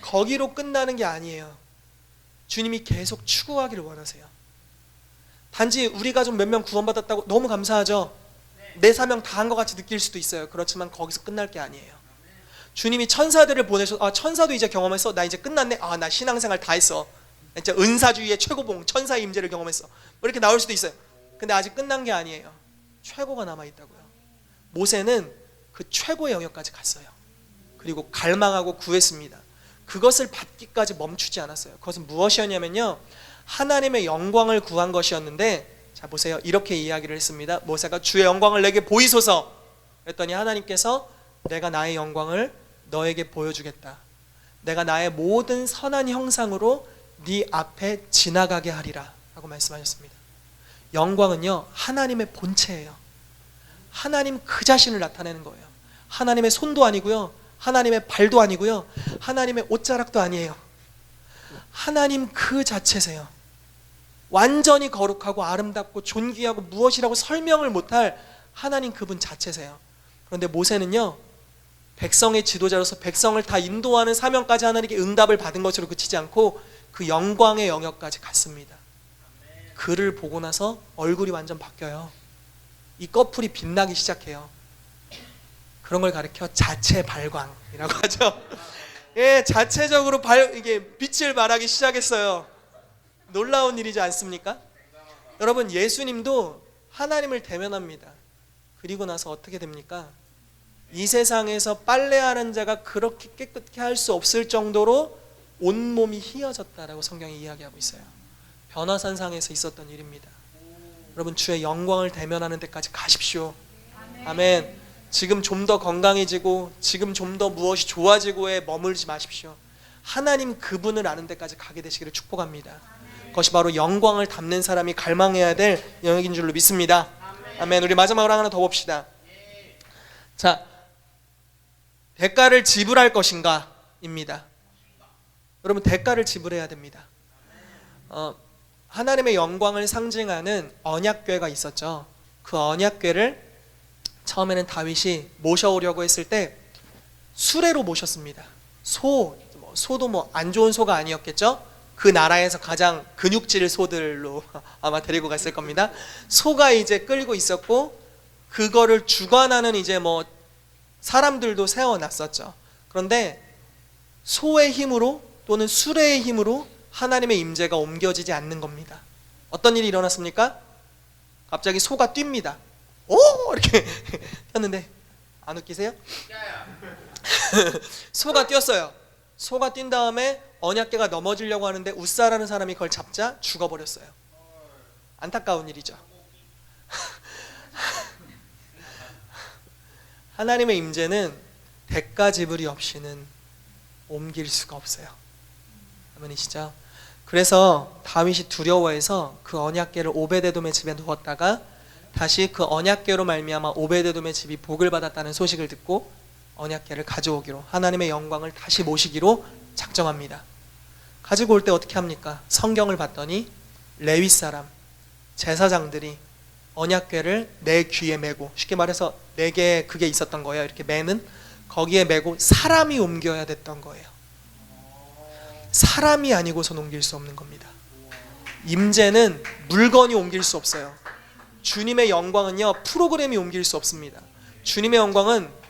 거기로 끝나는 게 아니에요. 주님이 계속 추구하기를 원하세요. 단지 우리가 좀 몇 명 구원받았다고 너무 감사하죠? 내 사명 다 한 것 같이 느낄 수도 있어요. 그렇지만 거기서 끝날 게 아니에요. 주님이 천사들을 보내셔서 천사도 이제 경험했어, 나 이제 끝났네, 나 신앙생활 다 했어, 진짜 은사주의의 최고봉, 천사의 임재를 경험했어. 뭐 이렇게 나올 수도 있어요. 근데 아직 끝난 게 아니에요. 최고가 남아있다고요. 모세는 그 최고의 영역까지 갔어요. 그리고 갈망하고 구했습니다. 그것을 받기까지 멈추지 않았어요. 그것은 무엇이었냐면요, 하나님의 영광을 구한 것이었는데, 자 보세요. 이렇게 이야기를 했습니다. 모세가 주의 영광을 내게 보이소서 그랬더니 하나님께서 내가 나의 영광을 너에게 보여주겠다. 내가 나의 모든 선한 형상으로 네 앞에 지나가게 하리라 라고 말씀하셨습니다. 영광은요, 하나님의 본체예요. 하나님 그 자신을 나타내는 거예요. 하나님의 손도 아니고요, 하나님의 발도 아니고요, 하나님의 옷자락도 아니에요. 하나님 그 자체세요. 완전히 거룩하고 아름답고 존귀하고 무엇이라고 설명을 못할 하나님 그분 자체세요. 그런데 모세는요, 백성의 지도자로서 백성을 다 인도하는 사명까지 하나님께 응답을 받은 것으로 그치지 않고 그 영광의 영역까지 갔습니다. 그를 보고 나서 얼굴이 완전 바뀌어요. 이 꺼풀이 빛나기 시작해요. 그런 걸 가리켜 자체 발광이라고 하죠. 예, 자체적으로 이게 빛을 발하기 시작했어요. 놀라운 일이지 않습니까? 여러분, 예수님도 하나님을 대면합니다. 그리고 나서 어떻게 됩니까? 이 세상에서 빨래하는 자가 그렇게 깨끗게 할 수 없을 정도로 온몸이 희어졌다라고 성경이 이야기하고 있어요. 변화산상에서 있었던 일입니다. 여러분, 주의 영광을 대면하는 데까지 가십시오. 아멘. 지금 좀 더 건강해지고 지금 좀 더 무엇이 좋아지고에 머물지 마십시오. 하나님 그분을 아는 데까지 가게 되시기를 축복합니다. 그것이 바로 영광을 담는 사람이 갈망해야 될 영역인 줄로 믿습니다. 아멘. 우리 마지막으로 하나 더 봅시다. 자, 대가를 지불할 것인가 입니다. 여러분, 대가를 지불해야 됩니다. 하나님의 영광을 상징하는 언약궤가 있었죠. 그 언약궤를 처음에는 다윗이 모셔오려고 했을 때 수레로 모셨습니다. 소도 뭐 안 좋은 소가 아니었겠죠. 그 나라에서 가장 근육질 소들로 아마 데리고 갔을 겁니다. 소가 이제 끌고 있었고, 그거를 주관하는 이제 뭐 사람들도 세워놨었죠. 그런데 소의 힘으로 또는 수레의 힘으로 하나님의 임재가 옮겨지지 않는 겁니다. 어떤 일이 일어났습니까? 갑자기 소가 뜁니다. 오! 이렇게 뛰었는데 안 웃기세요? 소가 뛰었어요. 소가 뛴 다음에 언약궤가 넘어지려고 하는데 웃사라는 사람이 그걸 잡자 죽어버렸어요. 안타까운 일이죠. 하나님의 임재는 대가 지불이 없이는 옮길 수가 없어요. 아멘이시죠? 그래서 다윗이 두려워해서 그 언약궤를 오베데돔의 집에 두었다가 다시 그 언약궤로 말미암아 오베데돔의 집이 복을 받았다는 소식을 듣고 언약궤를 가져오기로, 하나님의 영광을 다시 모시기로 작정합니다. 가지고 올 때 어떻게 합니까? 성경을 봤더니 레위 사람, 제사장들이 언약궤를 내 귀에 메고, 쉽게 말해서 내게 그게 있었던 거예요. 이렇게 매는 거기에 메고 사람이 옮겨야 됐던 거예요. 사람이 아니고선 옮길 수 없는 겁니다. 임재는 물건이 옮길 수 없어요. 주님의 영광은요, 프로그램이 옮길 수 없습니다. 주님의 영광은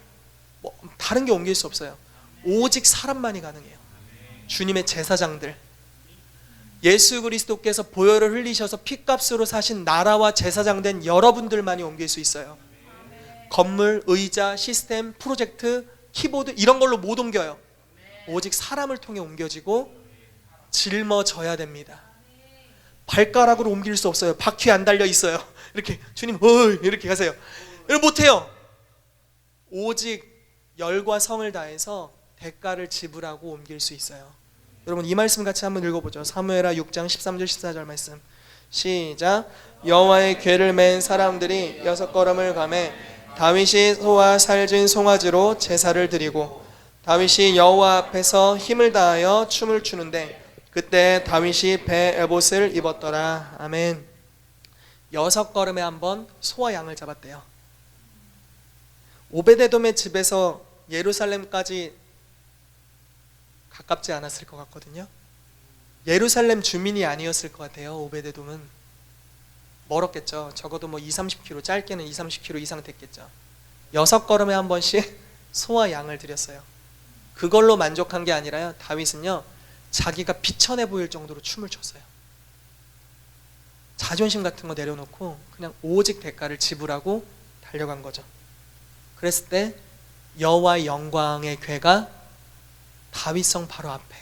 뭐 다른 게 옮길 수 없어요. 오직 사람만이 가능해요. 주님의 제사장들, 예수 그리스도께서 보혈을 흘리셔서 피값으로 사신 나라와 제사장 된 여러분들만이 옮길 수 있어요. 건물, 의자, 시스템, 프로젝트, 키보드 이런 걸로 못 옮겨요. 오직 사람을 통해 옮겨지고 짊어져야 됩니다. 발가락으로 옮길 수 없어요. 바퀴 안 달려 있어요. 이렇게 주님 이렇게 가세요. 이걸 못해요. 오직 열과 성을 다해서 대가를 지불하고 옮길 수 있어요. 여러분, 이 말씀 같이 한번 읽어보죠. 사무엘하 6장 13절 14절 말씀 시작. 여호와의 궤를 맨 사람들이 6걸음을 가매 다윗이 소와 살진 송아지로 제사를 드리고 다윗이 여호와 앞에서 힘을 다하여 춤을 추는데 그때 다윗이 배 에봇을 입었더라. 아멘. 6걸음에 한번 소와 양을 잡았대요. 오베데돔의 집에서 예루살렘까지 가깝지 않았을 것 같거든요. 예루살렘 주민이 아니었을 것 같아요. 오베데돔은 멀었겠죠. 적어도 뭐 20-30km, 짧게는 20-30km 이상 됐겠죠. 6걸음에 한 번씩 소와 양을 드렸어요. 그걸로 만족한 게 아니라요, 다윗은요 자기가 비천해 보일 정도로 춤을 췄어요. 자존심 같은 거 내려놓고 그냥 오직 대가를 지불하고 달려간 거죠. 그랬을 때 여호와의 영광의 궤가 다윗성 바로 앞에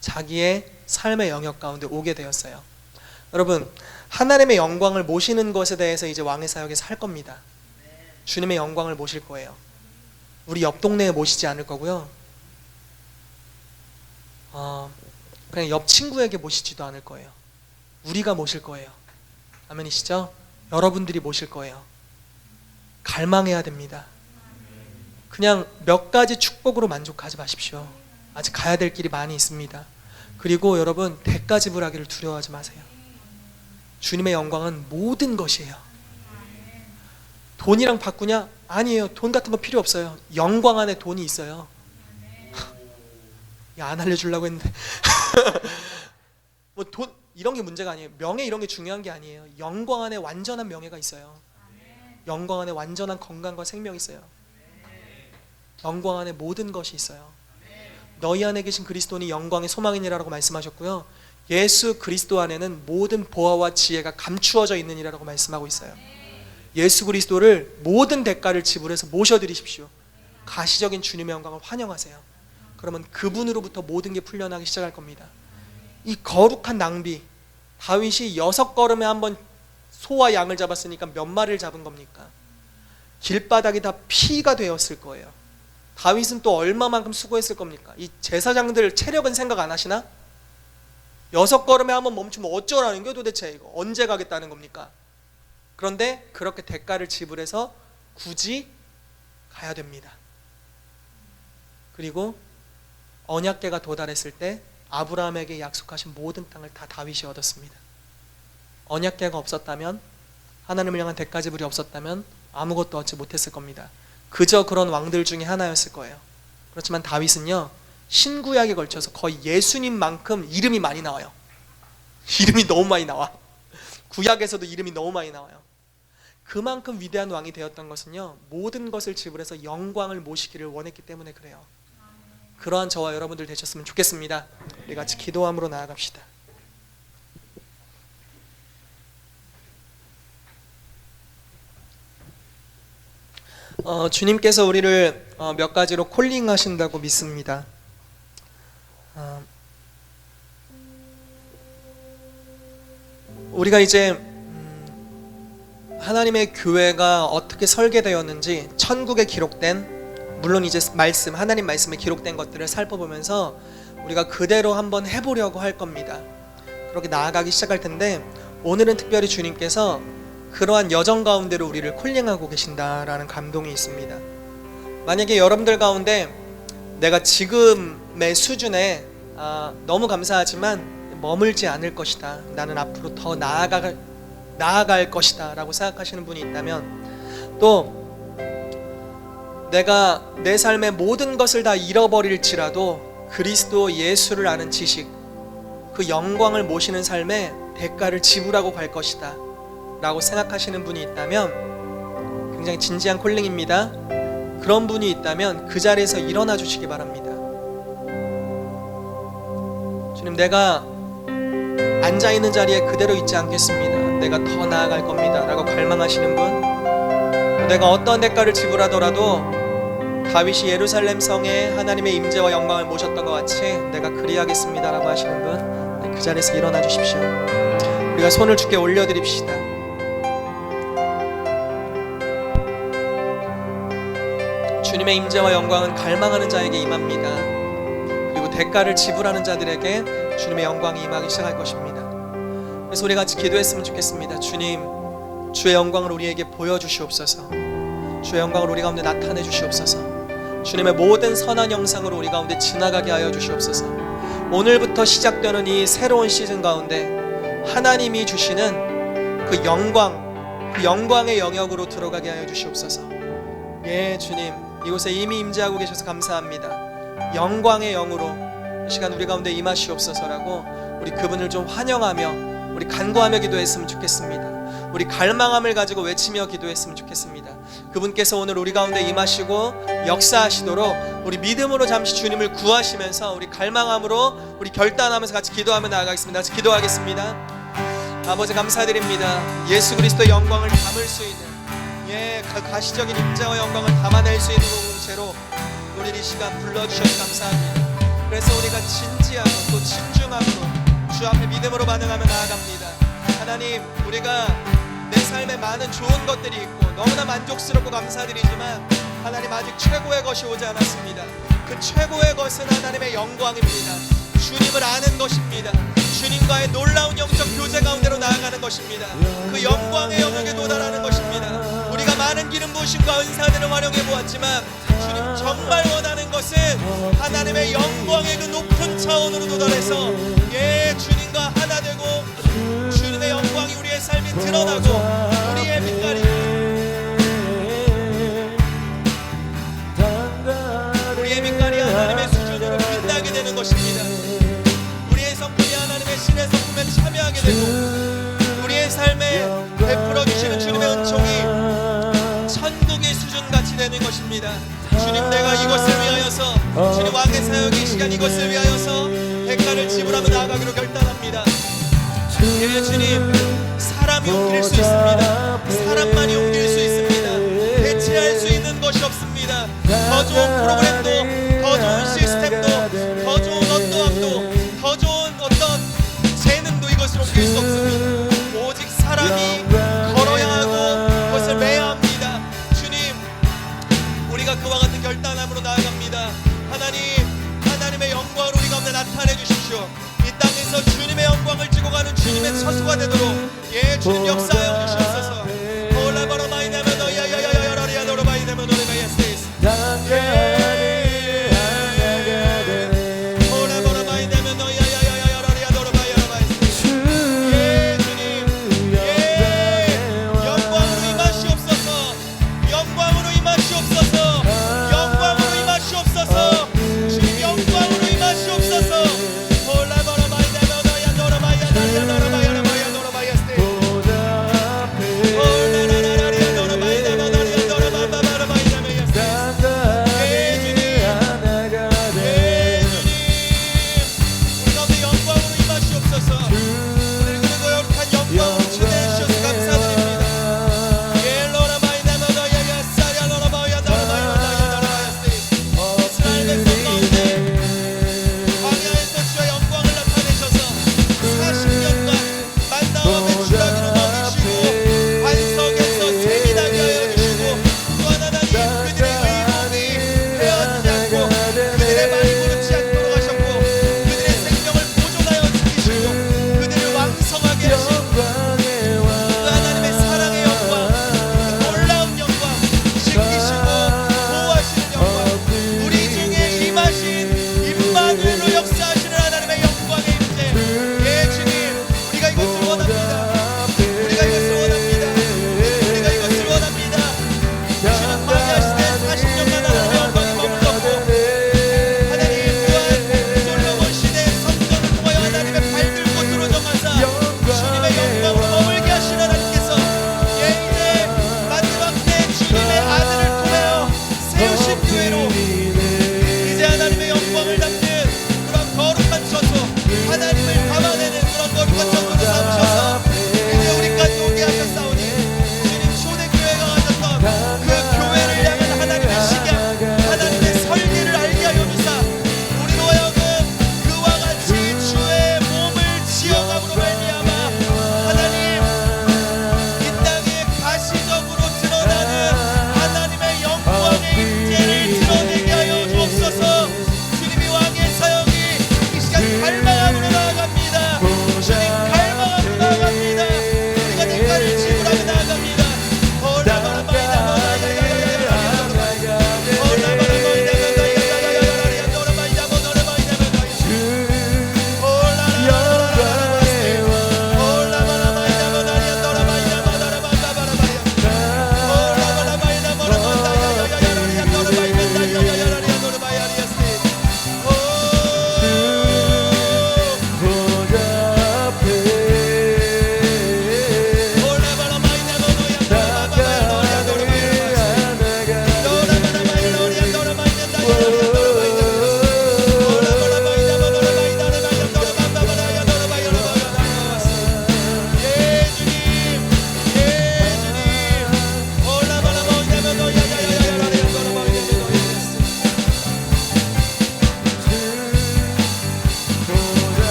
자기의 삶의 영역 가운데 오게 되었어요. 여러분, 하나님의 영광을 모시는 것에 대해서 이제 왕의 사역에서 할 겁니다. 주님의 영광을 모실 거예요. 우리 옆 동네에 모시지 않을 거고요. 그냥 옆 친구에게 모시지도 않을 거예요. 우리가 모실 거예요. 아멘이시죠? 여러분들이 모실 거예요. 갈망해야 됩니다. 그냥 몇 가지 축복으로 만족하지 마십시오. 아직 가야 될 길이 많이 있습니다. 그리고 여러분, 대가 지불하기를 두려워하지 마세요. 주님의 영광은 모든 것이에요. 돈이랑 바꾸냐? 아니에요. 돈 같은 거 필요 없어요. 영광 안에 돈이 있어요. 안 알려주려고 했는데 뭐 돈 이런 게 문제가 아니에요. 명예 이런 게 중요한 게 아니에요. 영광 안에 완전한 명예가 있어요. 영광 안에 완전한 건강과 생명이 있어요. 영광 안에 모든 것이 있어요. 너희 안에 계신 그리스도니 영광의 소망이니라고 말씀하셨고요. 예수 그리스도 안에는 모든 보화와 지혜가 감추어져 있느니라고 말씀하고 있어요. 예수 그리스도를 모든 대가를 지불해서 모셔드리십시오. 가시적인 주님의 영광을 환영하세요. 그러면 그분으로부터 모든 게 풀려나기 시작할 겁니다. 이 거룩한 낭비, 다윗이 6걸음에 한 번 소와 양을 잡았으니까 몇 마리를 잡은 겁니까? 길바닥이 다 피가 되었을 거예요. 다윗은 또 얼마만큼 수고했을 겁니까? 이 제사장들 체력은 생각 안 하시나? 6걸음에 한 번 멈추면 어쩌라는 게 도대체 이거 언제 가겠다는 겁니까? 그런데 그렇게 대가를 지불해서 굳이 가야 됩니다. 그리고 언약궤가 도달했을 때 아브라함에게 약속하신 모든 땅을 다 다윗이 얻었습니다. 언약궤가 없었다면, 하나님을 향한 대가 지불이 없었다면 아무것도 얻지 못했을 겁니다. 그저 그런 왕들 중에 하나였을 거예요. 그렇지만 다윗은요, 신구약에 걸쳐서 거의 예수님만큼 이름이 많이 나와요. 이름이 너무 많이 나와. 구약에서도 이름이 너무 많이 나와요. 그만큼 위대한 왕이 되었던 것은요, 모든 것을 지불해서 영광을 모시기를 원했기 때문에 그래요. 그러한 저와 여러분들 되셨으면 좋겠습니다. 우리 같이 기도함으로 나아갑시다. 주님께서 우리를 몇 가지로 콜링하신다고 믿습니다. 우리가 이제 하나님의 교회가 어떻게 설계되었는지 천국에 기록된, 물론 이제 말씀, 하나님 말씀에 기록된 것들을 살펴보면서 우리가 그대로 한번 해보려고 할 겁니다. 그렇게 나아가기 시작할 텐데, 오늘은 특별히 주님께서 그러한 여정 가운데로 우리를 콜링하고 계신다라는 감동이 있습니다. 만약에 여러분들 가운데 내가 지금의 수준에 너무 감사하지만 머물지 않을 것이다, 나는 앞으로 더 나아갈 것이다 라고 생각하시는 분이 있다면, 또 내가 내 삶의 모든 것을 다 잃어버릴지라도 그리스도 예수를 아는 지식, 그 영광을 모시는 삶에 대가를 지불하고 갈 것이다 라고 생각하시는 분이 있다면, 굉장히 진지한 콜링입니다. 그런 분이 있다면 그 자리에서 일어나 주시기 바랍니다. 주님, 내가 앉아있는 자리에 그대로 있지 않겠습니다. 내가 더 나아갈 겁니다 라고 갈망하시는 분, 내가 어떤 대가를 지불하더라도 다윗이 예루살렘 성에 하나님의 임재와 영광을 모셨던 것 같이 내가 그리하겠습니다 라고 하시는 분, 그 자리에서 일어나 주십시오. 우리가 손을 주께 올려드립시다. 주님의 임재와 영광은 갈망하는 자에게 임합니다. 그리고 대가를 지불하는 자들에게 주님의 영광이 임하기 시작할 것입니다. 그래서 우리 같이 기도했으면 좋겠습니다. 주님, 주의 영광을 우리에게 보여주시옵소서. 주의 영광을 우리 가운데 나타내 주시옵소서. 주님의 모든 선한 영상으로 우리 가운데 지나가게 하여 주시옵소서. 오늘부터 시작되는 이 새로운 시즌 가운데 하나님이 주시는 그 영광, 그 영광의 영역으로 들어가게 하여 주시옵소서. 예, 주님, 이곳에 이미 임재하고 계셔서 감사합니다. 영광의 영으로 이 시간 우리 가운데 임하시옵소서라고 우리 그분을 좀 환영하며 우리 간구하며 기도했으면 좋겠습니다. 우리 갈망함을 가지고 외치며 기도했으면 좋겠습니다. 그분께서 오늘 우리 가운데 임하시고 역사하시도록 우리 믿음으로 잠시 주님을 구하시면서 우리 갈망함으로 우리 결단하면서 같이 기도하며 나아가겠습니다. 같이 기도하겠습니다. 아버지 감사드립니다. 예수 그리스도의 영광을 담을 수 있는 그 가시적인 임재와 영광을 담아낼 수 있는 공동체로 우리 이 시간 불러주셔서 감사합니다. 그래서 우리가 진지하고 또 신중함으로 주 앞에 믿음으로 반응하며 나아갑니다. 하나님, 우리가 내 삶에 많은 좋은 것들이 있고 너무나 만족스럽고 감사드리지만 하나님, 아직 최고의 것이 오지 않았습니다. 그 최고의 것은 하나님의 영광입니다. 주님을 아는 것입니다. 주님과의 놀라운 영적 교제 가운데로 나아가는 것입니다. 그 영광의 영역에 도달하는 것입니다. 우리가 많은 기름 부으심과 은사들을 활용해 보았지만 주님 정말 원하는 것은 하나님의 영광의 그 높은 차원으로 도달해서 주님과 하나 되고 주님의 영광이 우리의 삶에 드러나고 우리의 빛깔이 하나님의 수준으로 빛나게 되는 것입니다. 우리의 성품이 하나님의 신의 성품에 참여하게 되고 우리의 삶에 베풀어 주시는 주님의 은총이 천국의 수준같이 되는 것입니다. 주님, 내가 이것을 위하여서 주님 왕의 사역의 시간 이것을 위하여서 대가를 지불하며 나아가기로 결단합니다. 주님, 사람이 옮길 수 있습니다. 사람만이 옮길 수 있습니다. 대체할 수 있는 것이 없습니다. 더 좋은 프로그램도, 더 좋은 시스템도, 더 좋은 언어함도, 더 좋은 어떤 재능도 이것을 옮길 수 없습니다. 오직 사람이 걸어야 하고 그것을 매야 합니다. 주님, 우리가 그와 같은 결단함으로 나아갑니다. 하나님의 영광을 우리 가운데 나타내 주십시오. 이 땅에서 주님의 영광을 지고 가는 주님의 처소가 되도록 주님 역사하여 주시옵소서.